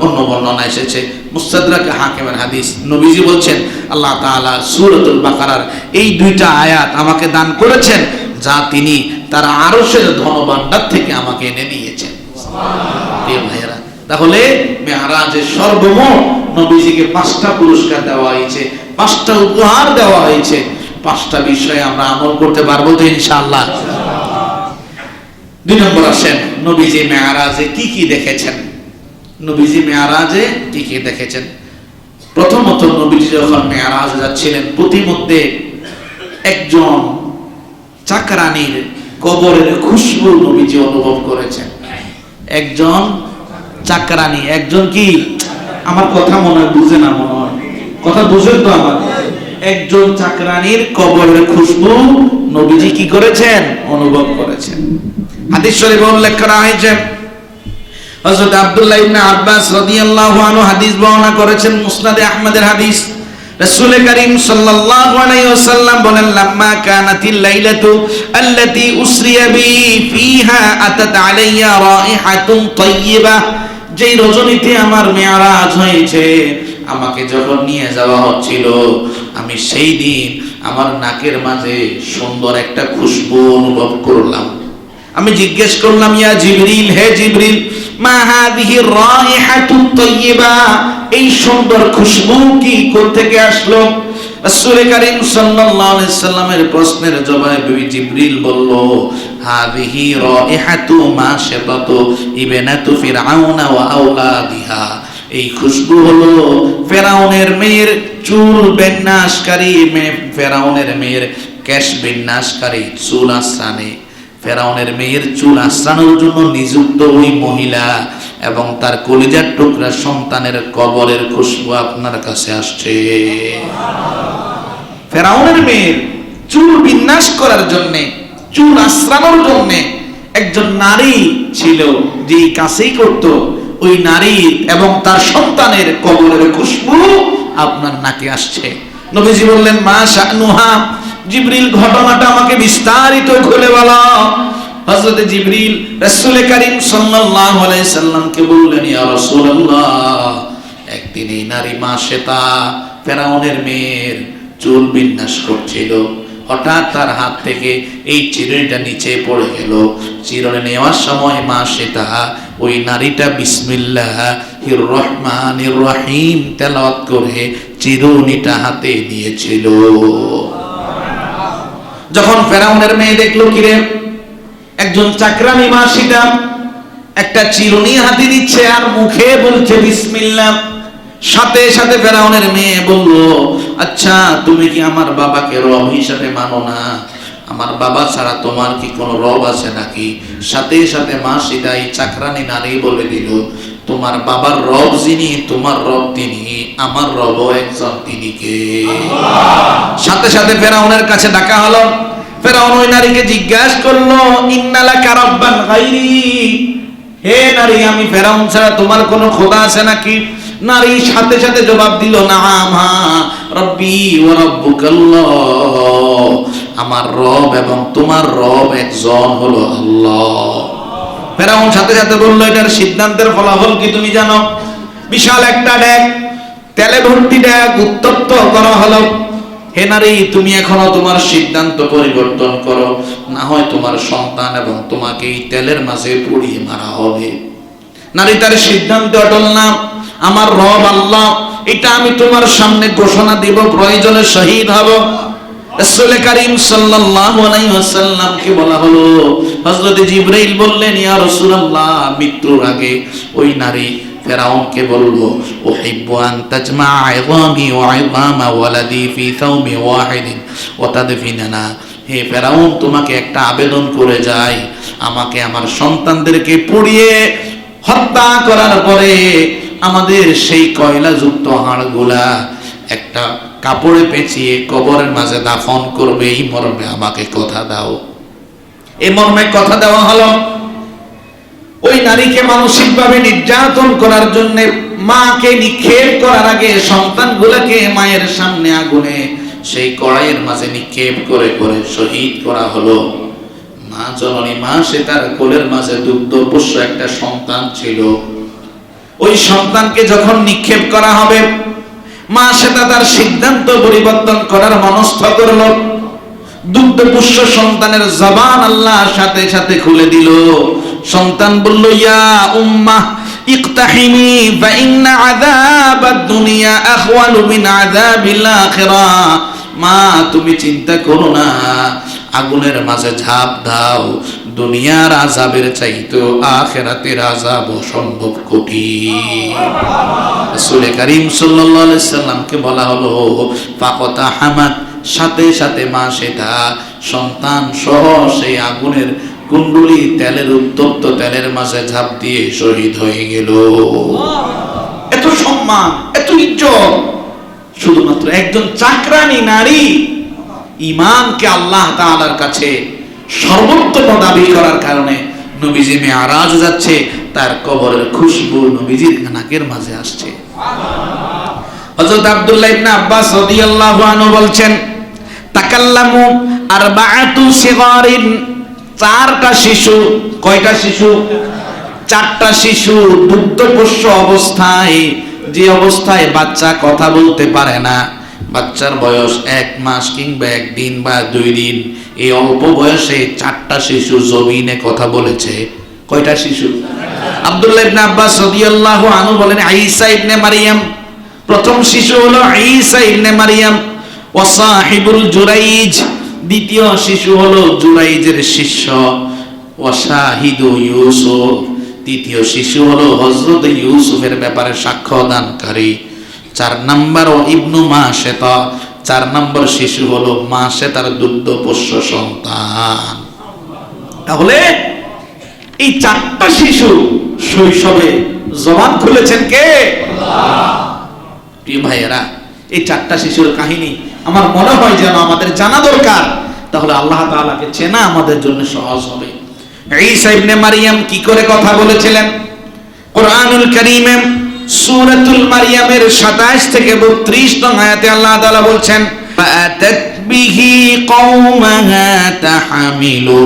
অন্য বর্ণনা এসেছে মুস্তাদরাক হাকিমের হাদিস, নবীজি বলছেন আল্লাহ তাআলা সূরাতুল বাকারার এই দুইটা আয়াত আমাকে দান করেছেন, যা তিনি তার আরশের ধনভাণ্ডার থেকে আমাকে এনে দিয়েছেন। প্রিয় ভাইয়েরা, তাহলে মেরাজের সর্বমোট নবীজিকে 5টা পুরস্কার দেওয়া হয়েছে, 5টা উপহার দেওয়া হয়েছে। 5টা বিষয়ে আমরা আমল করতে পারবো তো ইনশাআল্লাহ? 2 নম্বর আসেন, নবীজি মেরাজে কি কি দেখেছেন? নবীজি মেরাজে কি কি দেখেছেন? প্রথমত, নবীজি যখন মেরাজে যাচ্ছিলেন, প্রতিমধ্যে একজন চাকরানীর কবরের খুশবু নবীজি অনুভব করেছেন। একজন চাকরানী, একজন কি? আমার কথা মনে হয় বুঝে না, মনে হয় কথা বুঝেন তো আমার। একজন চাকরানীর কবরের খুশবু নবীজি কি করেছেন? অনুভব করেছেন। হাদিস শরীফে উল্লেখ করা হয়েছে, হযরত আব্দুল্লাহ ইবনে আব্বাস রাদিয়াল্লাহু আনহু হাদিস বর্ণনা করেছেন, মুসনাদে আহমদের হাদিস। রাসূল করিম সাল্লাল্লাহু আলাইহি ওয়াসাল্লাম বলেন, লাম্মা কানাতিল লাইলাতু আল্লাতী উসরিয়া বি ফিহা আতাত আলাইয়া রাইহাতুন তাইয়্যিবা। যেই রজনীতে আমার মেরাজ হয়েছে, আমাকে যখন নিয়ে যাওয়া হচ্ছিল, আমি সেই দিন আমার নাকের মাঝে সুন্দর একটা খুশবু অনুভব করলাম। আমি জিজ্ঞেস করলাম, ইয়া জিবরিল, হে জিবরিল, মা হাযিহি রাইহাতুত তাইয়্যিবা, এই সুন্দর খুশবু কি কোথা থেকে আসলো? রাসূল করিম সাল্লাল্লাহু আলাইহি সাল্লামের প্রশ্নের জবাবে জিবরিল বলল, হাযিহি রাইহাতু মা শাতাতু ইবনাতু ফিরআউনা ওয়া আওলাদিহা। এই খুশবু হলো ফেরাউনের মেয়ের চুল বিন্যাসকারী, ফেরাউনের মেয়ের কেশ বিন্যাসকারী, চুল আশ্রানে, ফেরাউনের মেয়ের চুল আশ্রানোর জন্য নিযুক্ত ওই মহিলা এবং তার কলিজার টুকরা সন্তানের কবরের খুশবু আপনার কাছে আসছে। ফেরাউনের মেয়ের চুল বিন্যাস করার জন্য, চুল আশ্রানোর জন্য একজন নারী ছিল, যে কাছেই করত, ওই নারী এবং তার সন্তানের কবরের খুশবু আপনার নাকে আসছে। নবীজি বললেন, মা শানুহা, জিবরিল ঘটনাটা আমাকে বিস্তারিত খুলে বলো। হযরত জিবরিল রাসূল করিম সাল্লাল্লাহু আলাইহি সাল্লামকে বললেন, ইয়া রাসূলুল্লাহ, একদিন এই নারী মা শ্বেতা ফেরাউনের মেয়ের চুল বিন্যাস করছিল, হঠাৎ তার হাত থেকে এই চিরুনিটা নিচে পড়ে গেল। চিরুনি নেওয়ার সময় মা শ্বেতা ওই নারীটা বিসমিল্লাহির রহমানির রহিম তেলাওয়াত করে চিরুনিটা হাতে নিয়েছিল। যখন ফেরাউনের মেয়ে দেখলো, কিরে একজন চাকরানি মা সীতা একটা চিরুনি হাতে দিচ্ছে আর মুখে বলছে বিসমিল্লাহ। সাথে সাথে ফেরাউনের মেয়ে বলল, আচ্ছা তুমি কি আমার বাবাকে রব হিসাবে মানো না? আমার বাবা ছাড়া তোমার কি কোনো রব আছে নাকি? সাথে সাথে মা সীতা এই চাকরানি নারী বলে দিল, তোমার বাবার রব যিনি, তোমার রব তিনি, আমার রবও একজন, তিনি কে? সাথে সাথে ফেরাউনের কাছে ডাকা হলো। ফেরাউন ওই নারীকে জিজ্ঞাসা করলো, ইন্নালাকা রাব্বান গায়রি, হে নারী, আমি ফেরাউন ছাড়া তোমার কোনো খোদা আছে নাকি? নারী সাথে সাথে জবাব দিল, নাআম, হ্যাঁ, রব্বি ওয়া রাব্বুকাল্লাহ, আমার রব এবং তোমার রব একজন, হলো আল্লাহ। ফেরাউন সাথে সাথে বলল, এটার সিদ্ধান্তের ফলাফল কি তুমি জানো? বিশাল একটা ড্যাগ, তেলে ভর্তি ড্যাগ উত্তপ্ত করা হলো। হে নারী, তুমি এখনো তোমার সিদ্ধান্ত পরিবর্তন করো, না হয় তোমার সন্তান এবং তোমাকে এই তেলের মাঝে পুড়িয়ে মারা হবে। নারী তার সিদ্ধান্তে অটল না, আমার রব আল্লাহ, এটা আমি তোমার সামনে ঘোষণা দিব, প্রয়োজনে শহীদ হব। রাসূল কারীম সাল্লাল্লাহু আলাইহি ওয়াসাল্লামকে বলা হলো, হযরত জিবরাইল বললেন, ইয়া রাসূলুল্লাহ, মৃত্যুর আগে ওই নারী ফেরাউনকে বলল, উহিব্বু আন তাজমা ইযামি ওয়া ইযামা ওয়ালাদি ফি সাওমি ওয়াহিদিন ওয়া তাদফিনানা। হে ফেরাউন, তোমাকে একটা আবেদন করে যাই, আমাকে আমার সন্তানদেরকে পুড়িয়ে হত্যা করার পরে আমাদের সেই কয়লাযুক্ত হাড়গুলা একটা কাপড়ে পেঁচিয়ে কবরের মাঝে দাফন করবে, এই মর্মে আমাকে কথা দাও। এই মর্মে কথা দেওয়া হলো। ওই নারীকে মানসিকভাবে নির্যাতন করার জন্য মাকে নিক্ষেপ করার আগে সন্তানগুলোকে মায়ের সামনে আগুনে সেই কড়াইয়ের মাঝে নিক্ষেপ করে করে শহীদ করা হলো। মা জননী, মা সে তার কোলের মাঝে দুগ্ধপোষ্য একটা সন্তান ছিল। ওই সন্তানকে যখন নিক্ষেপ করা হবে, মা সেটা তার সিদ্ধান্ত পরিবর্তন করার মনস্থ করল। দুগ্ধপুষ্য সন্তানের জবান আল্লাহ সাথে সাথে খুলে দিল। সন্তান বলল, ইয়া উম্মাহ ইকতাহিমি ফা ইন্না আযাবাদ দুনিয়া আখওয়ালু মিন আযাবিল আখিরাহ। মা, তুমি চিন্তা করো না, আগুনের মাঝে ঝাঁপ দাও, দুনিয়ার আযাবের চাইতে আখিরাতের আযাব অসম্ভব কঠিন। রাসূল কারীম সাল্লাল্লাহু আলাইহি সাল্লামকে বলা হলো, ফাকাতা হামাত, সাথে সাথে মা সেটা সন্তান সহ সেই আগুনের কুণ্ডলি তেলের উত্তপ্ত তেলের মাঝে ঝাঁপ দিয়ে শহীদ হয়ে গেল। এত সম্মান, এত ইজ্জত শুধুমাত্র একজন চাকরানি নারী ঈমানকে আল্লাহ তাআলার কাছে সর্বোত্তম দাবি করার কারণে নবীজি মেরাজ যাচ্ছে, তার কবরের খুশবু নবীজির নাকের মাঝে আসছে। হযরত আব্দুল্লাহ ইবনে আব্বাস রাদিয়াল্লাহু আনহু বলছেন, তাকাল্লামু আরবাআতু সিগারিন, চারটা শিশু। কয়টা শিশু? চারটা শিশু দুগ্ধপোষ্য অবস্থায়, যে অবস্থায় বাচ্চা কথা বলতে পারে না, বাচ্চার বয়স 1 মাস কিংবা 1 দিন বা 2 দিন, এই অল্প বয়সে চারটা শিশু জমিনে কথা বলেছে। কয়টা শিশু? আব্দুল্লাহ ইবনে আব্বাস রাদিয়াল্লাহু আনহু বলেন, ঈসা ইবনে মারইয়াম, প্রথম শিশু হলো ঈসা ইবনে মারইয়াম। ওয়া সাহিবুল জুরাইজ, দ্বিতীয় শিশু হলো জুরাইজের শিষ্য। ওয়া শাহিদু ইউসুফ, তৃতীয় শিশু হলো হযরত ইউসুফের ব্যাপারে সাক্ষ্য দানকারী। 4 নাম্বার ও ইবনু মাশেতা, 4 নম্বর শিশু হলো মাশেতার দুগ্ধপোষ্য সন্তান। তাহলে এই 4টা শিশু শৈশবে জবান খুলেছেন কে? আল্লাহ। প্রিয় ভাইয়েরা, এই 4টা শিশুর কাহিনী আমার মনে হয় যেন আমাদের জানা দরকার, তাহলে আল্লাহ তাআলাকে চেনা আমাদের জন্য সহজ হবে। ঈসা ইবনে মারইয়াম কি করে কথা বলেছিলেন? কোরআনুল কারীমে সূরাতুল মারইয়ামের 27 থেকে 32 নং আয়াতে আল্লাহ তাআলা বলছেন, ফাআতাত বিহি কওমাহা তাহমিলু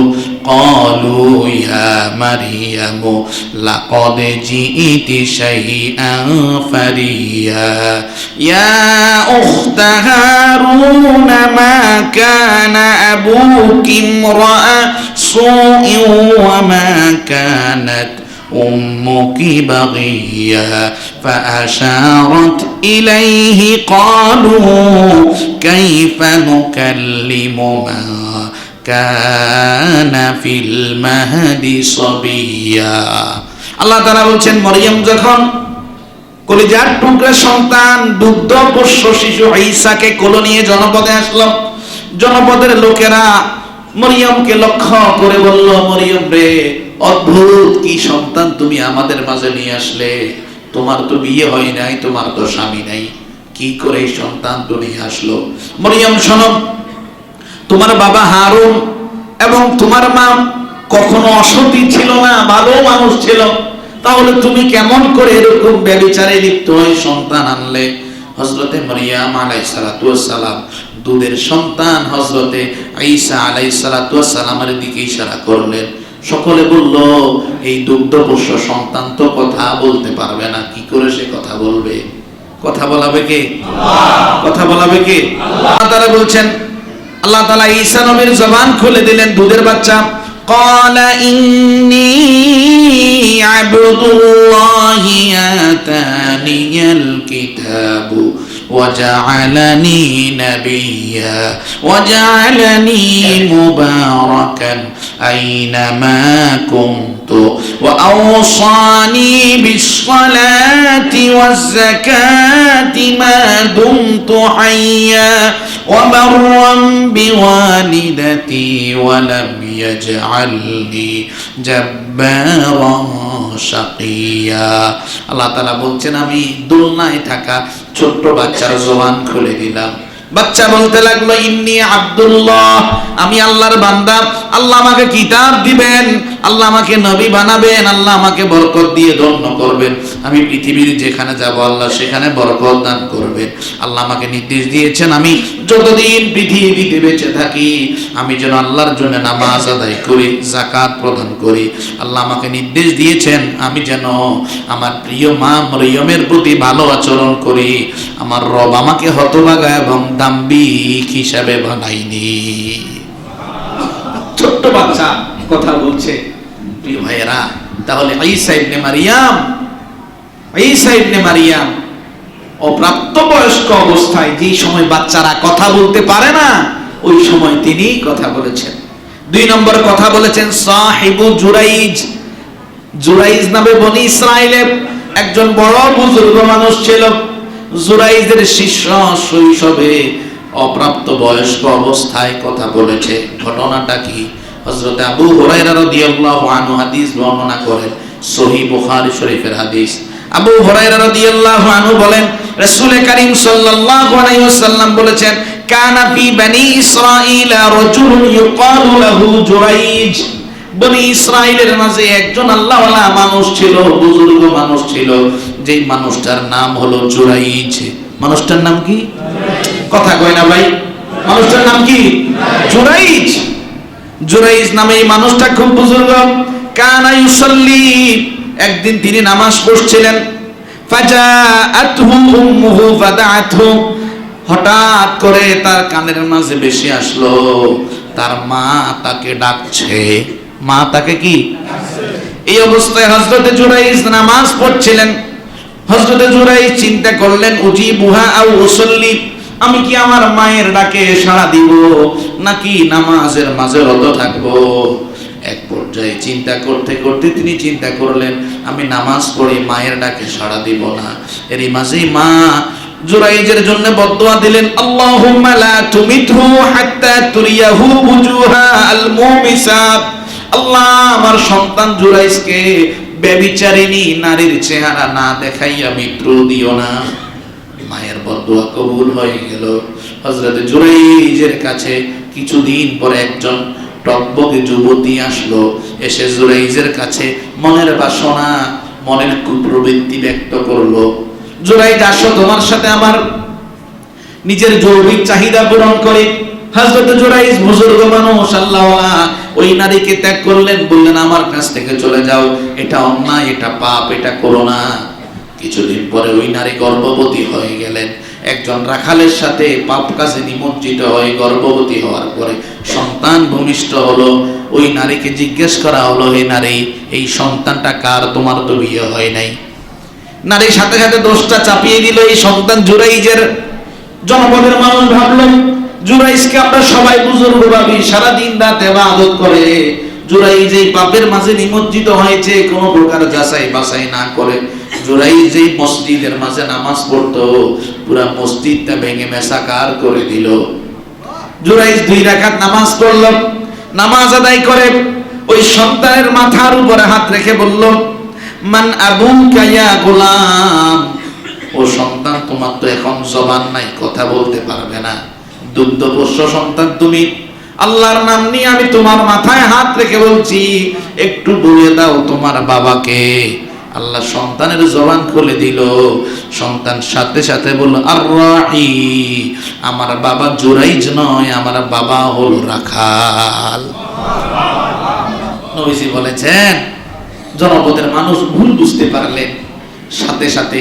ক্বালু ইয়া মারইয়ামু লাকাদ জিইতি শাইআন ফারিয়া ইয়া উখতা হারুন মা কানা আবুকি ইমরা'a সুইন ওয়া মা কানাত أمك بغيا فأشارت إليه قالوا كيف نكلم من কানা ফিল মাহদি সাবিয়া। আল্লাহ তাআলা বলছেন মরিয়ম যখন কলিজার টুকরা সন্তান দুগ্ধপোষ্য শিশু ঈসাকে কোলে নিয়ে জনপদে আসলো, জনপদের লোকেরা মরিয়মকে লক্ষ্য করে বলল, মরিয়ম রে, অদ্ভুত কি সন্তান তুমি আমাদের মাঝে নিয়ে আসলে, তোমার তো বিয়ে হয় নাই, তোমার তো স্বামী নাই, কি করে এই সন্তান তো নিয়ে আসলো? মরিয়ম শোনো, তোমার বাবা হারুন এবং তোমার মা কখনো অসতী ছিল না, ভালো মানুষ ছিল, তাহলে তুমি কেমন করে এরকম ব্যভিচারে লিপ্ত হয়ে সন্তান আনলে? হযরতে মারিয়াম আলাইহিস সালাতু ওয়াস সালাম দুধের সন্তান হযরতে ঈসা আলাইহিস সালাতু ওয়াস সালামের দিকে ইশারা করলেন। সকলে বলল, এই দুগ্ধপোষ্য সন্তান তো কথা বলতে পারবে না, কি করে সে কথা বলবে? কথা বলাবে কে? আল্লাহ। কথা বলাবে কে? আল্লাহ। আল্লাহ তাআলা বলছেন, আল্লাহ তাআলা ঈসা নবীর জবান খুলে দিলেন, দুধের বাচ্চা। قال إني عبد الله آتاني الكتاب وجعلني نبيا وجعلني مباركا أينما كنت وأوصاني بالصلاة والزكاة ما دمت حيا وبرا بوالدتي ولم يجعلني جبارا শাকিয়া। আল্লাহ তাআলা বলছেন, আমি দোলনায় থাকা ছোট্ট বাচ্চার জবান খুলে দিলাম। বাচ্চা বলতে লাগলো, ইন্নী আব্দুল্লাহ, আমি আল্লাহর বান্দা, আল্লাহ আমাকে কিতাব দিবেন, আল্লাহ আমাকে নবী বানাবেন, আল্লাহ আমাকে বরকত দিয়ে ধন্য করবেন, আমি পৃথিবীর যেখানে যাব আল্লাহ সেখানে বরকত দান করবেন। আল্লাহ আমাকে নির্দেশ দিয়েছেন আমি যতদিন পৃথিবীতে বেঁচে থাকি আমি যেন আল্লাহর জন্য নামাজ আদায় করি, যাকাত প্রদান করি। আল্লাহ আমাকে নির্দেশ দিয়েছেন আমি যেন আমার প্রিয় মা মরিয়মের প্রতি ভালো আচরণ করি। আমার রব আমাকে হতভাগা এবং দাম্ভিক হিসাবে বানাইনি। ছোট্ট বাচ্চা কথা বলছে। প্রিয় ভাইয়েরা, তাহলে ঈসা ইবনে মারিয়াম অপ্রাপ্তবয়স্ক অবস্থায়, যে সময় বাচ্চারা কথা বলতে পারে না, ওই সময় তিনি কথা বলেছেন। 2 নম্বর কথা বলেছেন সাহিবু জুরাইজ। জুরাইজ নামে বনি ইসরাইলের একজন বড় বুজুর্গ মানুষ ছিল। জুরাইজের শিষ্য শৈশবে অপ্রাপ্ত বয়স্ক অবস্থায় কথা বলেছে। ঘটনাটা কি? হযরত আবু হুরায়রা রাদিয়াল্লাহু আনহু হাদিস বর্ণনা করেন, সহিহ বুখারী শরীফের হাদিস। আবু হুরায়রা রাদিয়াল্লাহু আনহু বলেন, রাসূল কারীম সাল্লাল্লাহু আলাইহি ওয়াসাল্লাম বলেছেন, কানা ফি বনি ইসরাঈল রাজুলুন ইউকালু লাহু জুরাইজ। বনি ইসরাইলের মাঝে একজন আল্লাহওয়ালা মানুষ ছিল, বুজুর্গ মানুষ ছিল, যেই মানুষটার নাম হলো জুরাইজ। মানুষটার নাম কি? কথা কয় না ভাই, মানুষটার নাম কি? জুরাইজ। জুরাইজ নামে এই মানুষটা খুব বুজুর্গ। কানা ইউসাল্লি, একদিন তিনি নামাজ পড়ছিলেন। ফাজাআতহু উম্মুহু ফাদাআতহু, হঠাৎ করে তার কানের মাঝে বেশি আসলো, তার মা তাকে ডাকছে। মা তাকে কি ডাকছে? এই অবস্থায় হযরতে জুরাইজ নামাজ পড়ছিলেন। হযরতে জুরাইজ চিন্তা করলেন, উজিবুহা আও উসাল্লি, আমি কি আমার মায়ের ডাকে সাড়া দিব নাকি নামাজের মাঝে রত থাকবো? এক পর্যায়ে চিন্তা করতে করতে তিনি চিন্তা করলেন, আমি নামাজ পড়ে মায়ের ডাকে সাড়া দিব না। এরই মাঝেই মা জুরাইজের জন্য বদদুয়া দিলেন, আল্লাহুম্মা লা তুমিতহু হাত্তা তুরিয়াহু বুজুহা আল মুমিসাত। আল্লাহ, আমার সন্তান জুরাইজকে ব্যভিচারিণী নারীর চেহারা না দেখাইয়া মৃত্যু দিও না। মায়ের বদদুয়া কবুল হয়ে গেল। হযরত জুরাইজের কাছে কিছুদিন পরে একজন টকবকে যুবতী আসলো। এসে জুরাইজের কাছে মনের বাসনা, মনের কুপ্রবৃত্তি ব্যক্ত করলো। জুরাইজ, আসো, তোমার সাথে আমার নিজের যৌবিক চাহিদা পূরণ করে। হযরত জুরাইজ বুজুর্গ মানুষ, আল্লাহওয়ালা, ওই নারীকে ত্যাগ করলেন, বললেন আমার কাছ থেকে চলে যাও, এটা অন্যায়, এটা পাপ, এটা করো না। কিছুদিন পরে ওই নারী গর্ভবতী হয়ে গেলেন। একজন রাখালের সাথে পাপ কাজে নিমজ্জিত হয়ে গর্ভবতী হওয়ার পরে সন্তান ভূমিষ্ঠ হলো। ওই নারীকে জিজ্ঞেস করা হলো, হে নারী, এই সন্তানটা কার? তোমার তো বিয়ে হয় নাই। নারী সাথে সাথে দোষটা চাপিয়ে দিল, এই সন্তান জুরাইজের। জনপদের মানুষ ভাবলেন জুরাইজকে আমরা সবাই বুজুর্গ ভাবি, সারা দিন রাত ইবাদত করে। জুরাইজ এই পাপের মাঝে নিমজ্জিত হয়েছে, কোনো প্রকার যাচাই বাছাই না করে। জুরাইজ যেই মসজিদের মাঝে নামাজ পড়তো, পুরা মসজিদটা ভেঙে মেসাকার করে দিল। জুরাইজ 2 রাকাত নামাজ পড়ল, নামাজ আদায় করে ওই সন্তানের মাথার উপরে হাত রেখে বলল, মান আবুকা ইয়া গোলাম, ও সন্তান তোমার তো এখন জবান নাই, কথা বলতে পারবে না, দুগ্ধপোষ্য সন্তান তুমি, আল্লাহর নাম নিয়ে আমি তোমার মাথায় হাত রেখে বলছি, একটু বলে দাও তোমার বাবাকে। আল্লাহ সন্তানের জবান খুলে দিল। সন্তান সাথে সাথে বলল, আর-রাই, আমার বাবা জুরাইজ নয়, আমার বাবা হলো রাখাল। নবীজি বলেছেন, জনপদের মানুষ ভুল বুঝতে পারলেন, সাথে সাথে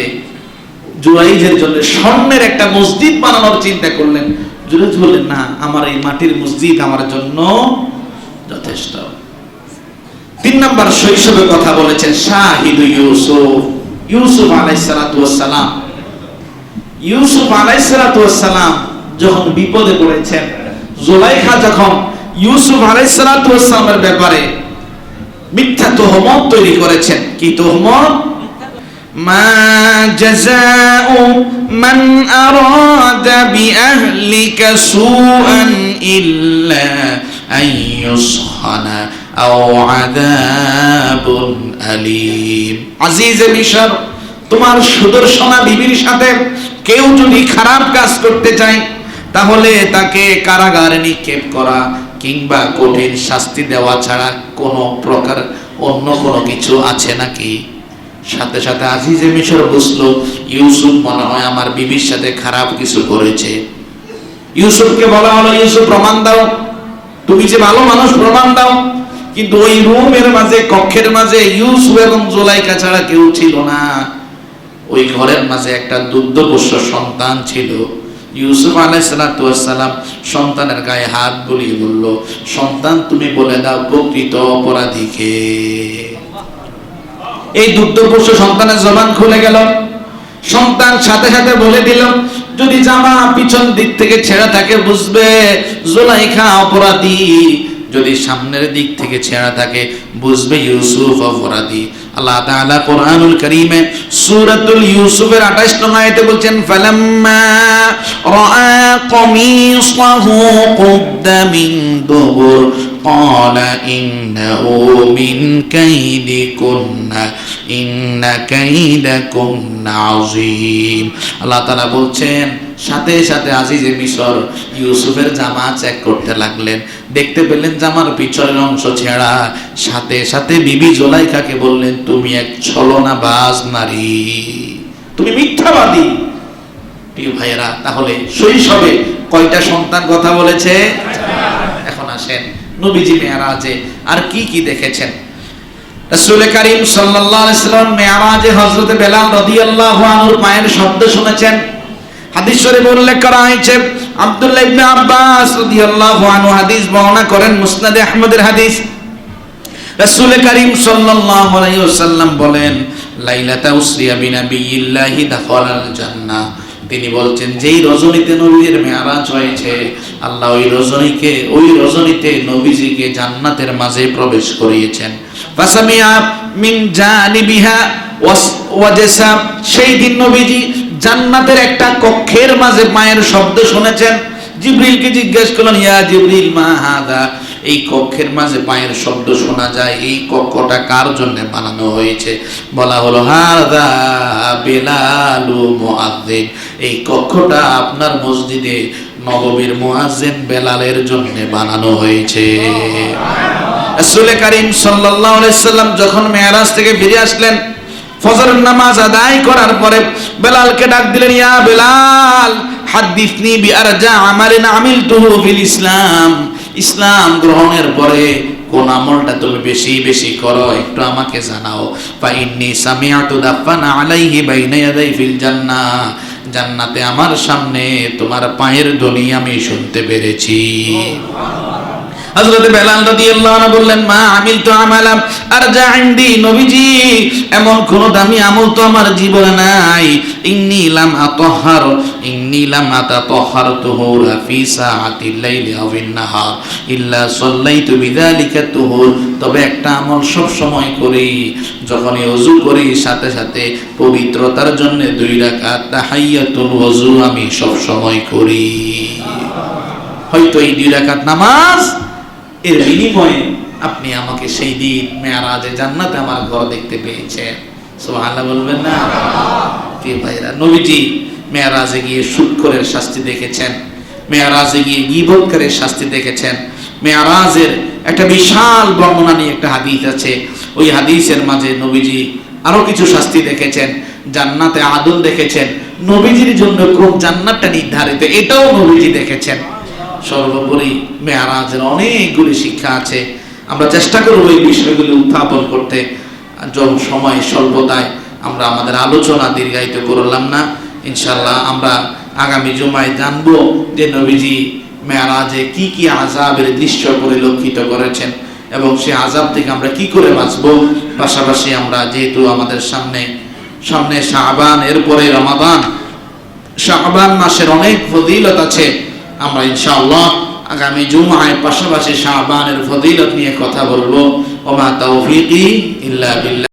জুরাইজের জন্য স্বর্ণের একটা মসজিদ বানানোর চিন্তা করলেন। জুরাইজ বললেন, না, আমার এই মাটির মসজিদ আমার জন্য যথেষ্ট। 3 নাম্বার শৈশবে কথা বলেছেন শাহিদু ইউসুফ, ইউসুফ আলাইহিস সালাতু ওয়াস সালাম। ইউসুফ আলাইহিস সালাতু ওয়াস সালাম যখন বিপদে পড়েছেন, জুলাইখা যখন ইউসুফ আলাইহিস সালাতু ওয়াস সালামের ব্যাপারে মিথ্যা তহমত তৈরি করেছেন। কি তহমত? মা জাযাউ মান আরাদা বিআহলিকা সুআন ইল্লা আন ইউসখানা আও আযাবুন আলীম। আজিজে মিশর, তোমার সুদর্শনা বিবির সাথে কেউ যদি খারাপ কাজ করতে চায়, তাহলে তাকে কারাগারে নিক্ষেপ করা কিংবা কঠিন শাস্তি দেওয়া ছাড়া কোনো প্রকার অন্য কোনো কিছু আছে নাকি? সাথে সাথে আজিজে মিশর বুঝলো, ইউসুফ মনে হয় আমার বিবির সাথে খারাপ কিছু করেছে। ইউসুফকে বলা হলো, ইউসুফ প্রমাণ দাও, তুমি যে ভালো মানুষ, প্রমাণ দাও। কিন্তু ওই রুমের মাঝে, কক্ষের মাঝে ইউসুফ এবং জুলাইখা ছাড়া কেউ ছিল না। ওই ঘরের মাঝে একটা দুগ্ধপোষ্য সন্তান ছিল। ইউসুফ আলাইহিস সালাতু ওয়াস সালাম সন্তানের গায়ে হাত বুলিয়ে বলল, সন্তান তুমি বলে দাও প্রকৃত অপরাধীকে। এই দুগ্ধপোষ্য সন্তানের জবান খুলে গেল। সন্তান সাথে সাথে বলে দিল, যদি জামা পিছন দিক থেকে ছেঁড়া থাকে বুঝবে জুলাইখা অপরাধী, যদি সামনের দিক থেকে ছেঁড়া থাকে বুঝবে ইউসুফ অপরাধী। আল্লাহ তাআলা কোরআনুল কারীমে সূরাতুল ইউসুফের 28 নং আয়াতে বলছেন, ফালাম্মা রাআ কমিসাহু কুদ্দা মিন দুবুর ক্বালা ইন্নাহু মিন কাইদিকুন্না ইন্না কাইদাকুন্না আযীম। আল্লাহ তাআলা বলছেন, সাথে সাথে আজিজে মিশর ইউসুফের জামা চেক করতে লাগলেন, দেখতে পেলেন জামার পিছনের অংশ ছেঁড়া। সাথে সাথে বিবি জুলাইখাকে বললেন, তুমি এক ছলনাবাজ নারী, তুমি মিথ্যাবাদী। প্রিয় ভাইয়েরা, তাহলে শৈশবে কয়টা সন্তান কথা বলেছে? এখন আসেন নবীজি মেরাজে আর কি কি দেখেছেন। রাসূল করিম সাল্লাল্লাহু আলাইহি ওয়াসাল্লাম মেরাজে হযরত বেলাল রাদিয়াল্লাহু আনহুর পায়ের শব্দ শুনেছেন। হাদিস শরীফে উল্লেখ করা হয়েছে, আব্দুল্লাহ ইবনে আব্বাস রাদিয়াল্লাহু আনহু হাদিস বর্ণনা করেন, মুসনাদে আহমদের হাদিস। রাসূল করিম সাল্লাল্লাহু আলাইহি ওয়াসাল্লাম বলেন, লাইলাতা উসরিয়া বিনাবিয়িল্লাহি দাখালাল জান্নাহ। তিনি বলছেন, যেই রজনীতে নবীর মেরাজ হয়েছে, আল্লাহ ওই রজনীতে নবীজিকে জান্নাতের মাঝে প্রবেশ করিয়েছেন। ফাসামিয়া মিন জানিবিহা ওয়াজাসা, সেই দিন নবীজি জান্নাতের একটা কক্ষের মাঝে পায়ের শব্দ শুনেছেন। জিবরিলকে জিজ্ঞেস করলেন, ইয়া জিবরিল মা হাদা, এই কক্ষের মাঝে পায়ের শব্দ শোনা যায়, এই কক্ষটা কার জন্য বানানো হয়েছে? বলা হলো, হাদা বেলালু মুআজ্জিন, এই কক্ষটা আপনার মসজিদে নববীর মুআজ্জিন বেলালের জন্য বানানো হয়েছে। রাসূল করিম সাল্লাল্লাহু আলাইহি সাল্লাম যখন মেরাজ থেকে ফিরে আসলেন, ফজরের নামাজ আদায় করার পরে বেলালকে ডাক দিলেন, ইয়া বেলাল হাদিসনি বিআরজা আমালিন আমিলতুহু ফিল ইসলাম, ইসলাম গ্রহণের পরে কোন আমলটা তুমি বেশি বেশি করো একটু আমাকে জানাও। ফা ইন্নী সামিআতু দাফানা আলাইহি বাইনা ইয়াদাই ফিল জান্নাহ, জান্নাতে আমার সামনে তোমার পায়ের ধ্বনি আমি শুনতে পেরেছি। হযরত বেলাল রাদিয়াল্লাহু আনহু বললেন, মা আমিলতু আমালাম আরজা ইনদি, নবীজি এমন কোন দামি আমল তো আমার জীবনে নাই। ইন্নী লাম আতাতাহহার তুহুরা ফি সাআতিল লাইলি আও ফিন নাহার ইল্লা সাল্লাইতু বিযালিকা তুহুর, তবে একটা আমল সব সময় করি, যখনই ওযু করি সাথে সাথে পবিত্রতার জন্য 2 রাকাত তাহিয়াতুল ওযু আমি সব সময় করি। হয়তো এই 2 রাকাত নামাজ এর বিনিময়ে আপনি আমাকে সেই দিন মেরাজে জান্নাতে আমার ঘর দেখতে পেয়েছেন। সুবহানাল্লাহ বলবেন না? প্রিয় ভাইরা, নবীজি মেরাজে গিয়ে সুদখোরের শাস্তি দেখেছেন, মেরাজে গিয়ে গীবতকারীর শাস্তি দেখেছেন। মেরাজের একটা বিশাল বর্ণনা নিয়ে একটা হাদিস আছে, ওই হাদিসের মাঝে নবীজি আরো কিছু শাস্তি দেখেছেন, জান্নাতে আদল দেখেছেন, নবীজির জন্য কোন জান্নাতটা নির্ধারিত এটাও নবীজি দেখেছেন। সর্বোপরি মেরাজের অনেকগুলি শিক্ষা আছে, আমরা চেষ্টা করব এই বিষয়গুলি উত্থাপন করতে। সময় স্বল্পতায় আমরা আমাদের আলোচনা দীর্ঘায়িত করলাম না। ইনশাআল্লাহ আমরা আগামী জুমায় জানবো যে নবীজি মেরাজে কি কি আযাবের দৃশ্য পরিলক্ষিত করেছেন এবং সেই আযাব থেকে আমরা কি করে বাঁচবো। পাশাপাশি আমরা যেহেতু আমাদের সামনে শাবান, এরপরে রমাদান, শাবান মাসের অনেক ফজিলত আছে, আমরা ইনশাআল্লাহ আগামী জুমায় পাশাপাশি শাবানের ফজিলত নিয়ে কথা বলবো। ওয়া মা তাওফীকি ইল্লা বিল্লাহ।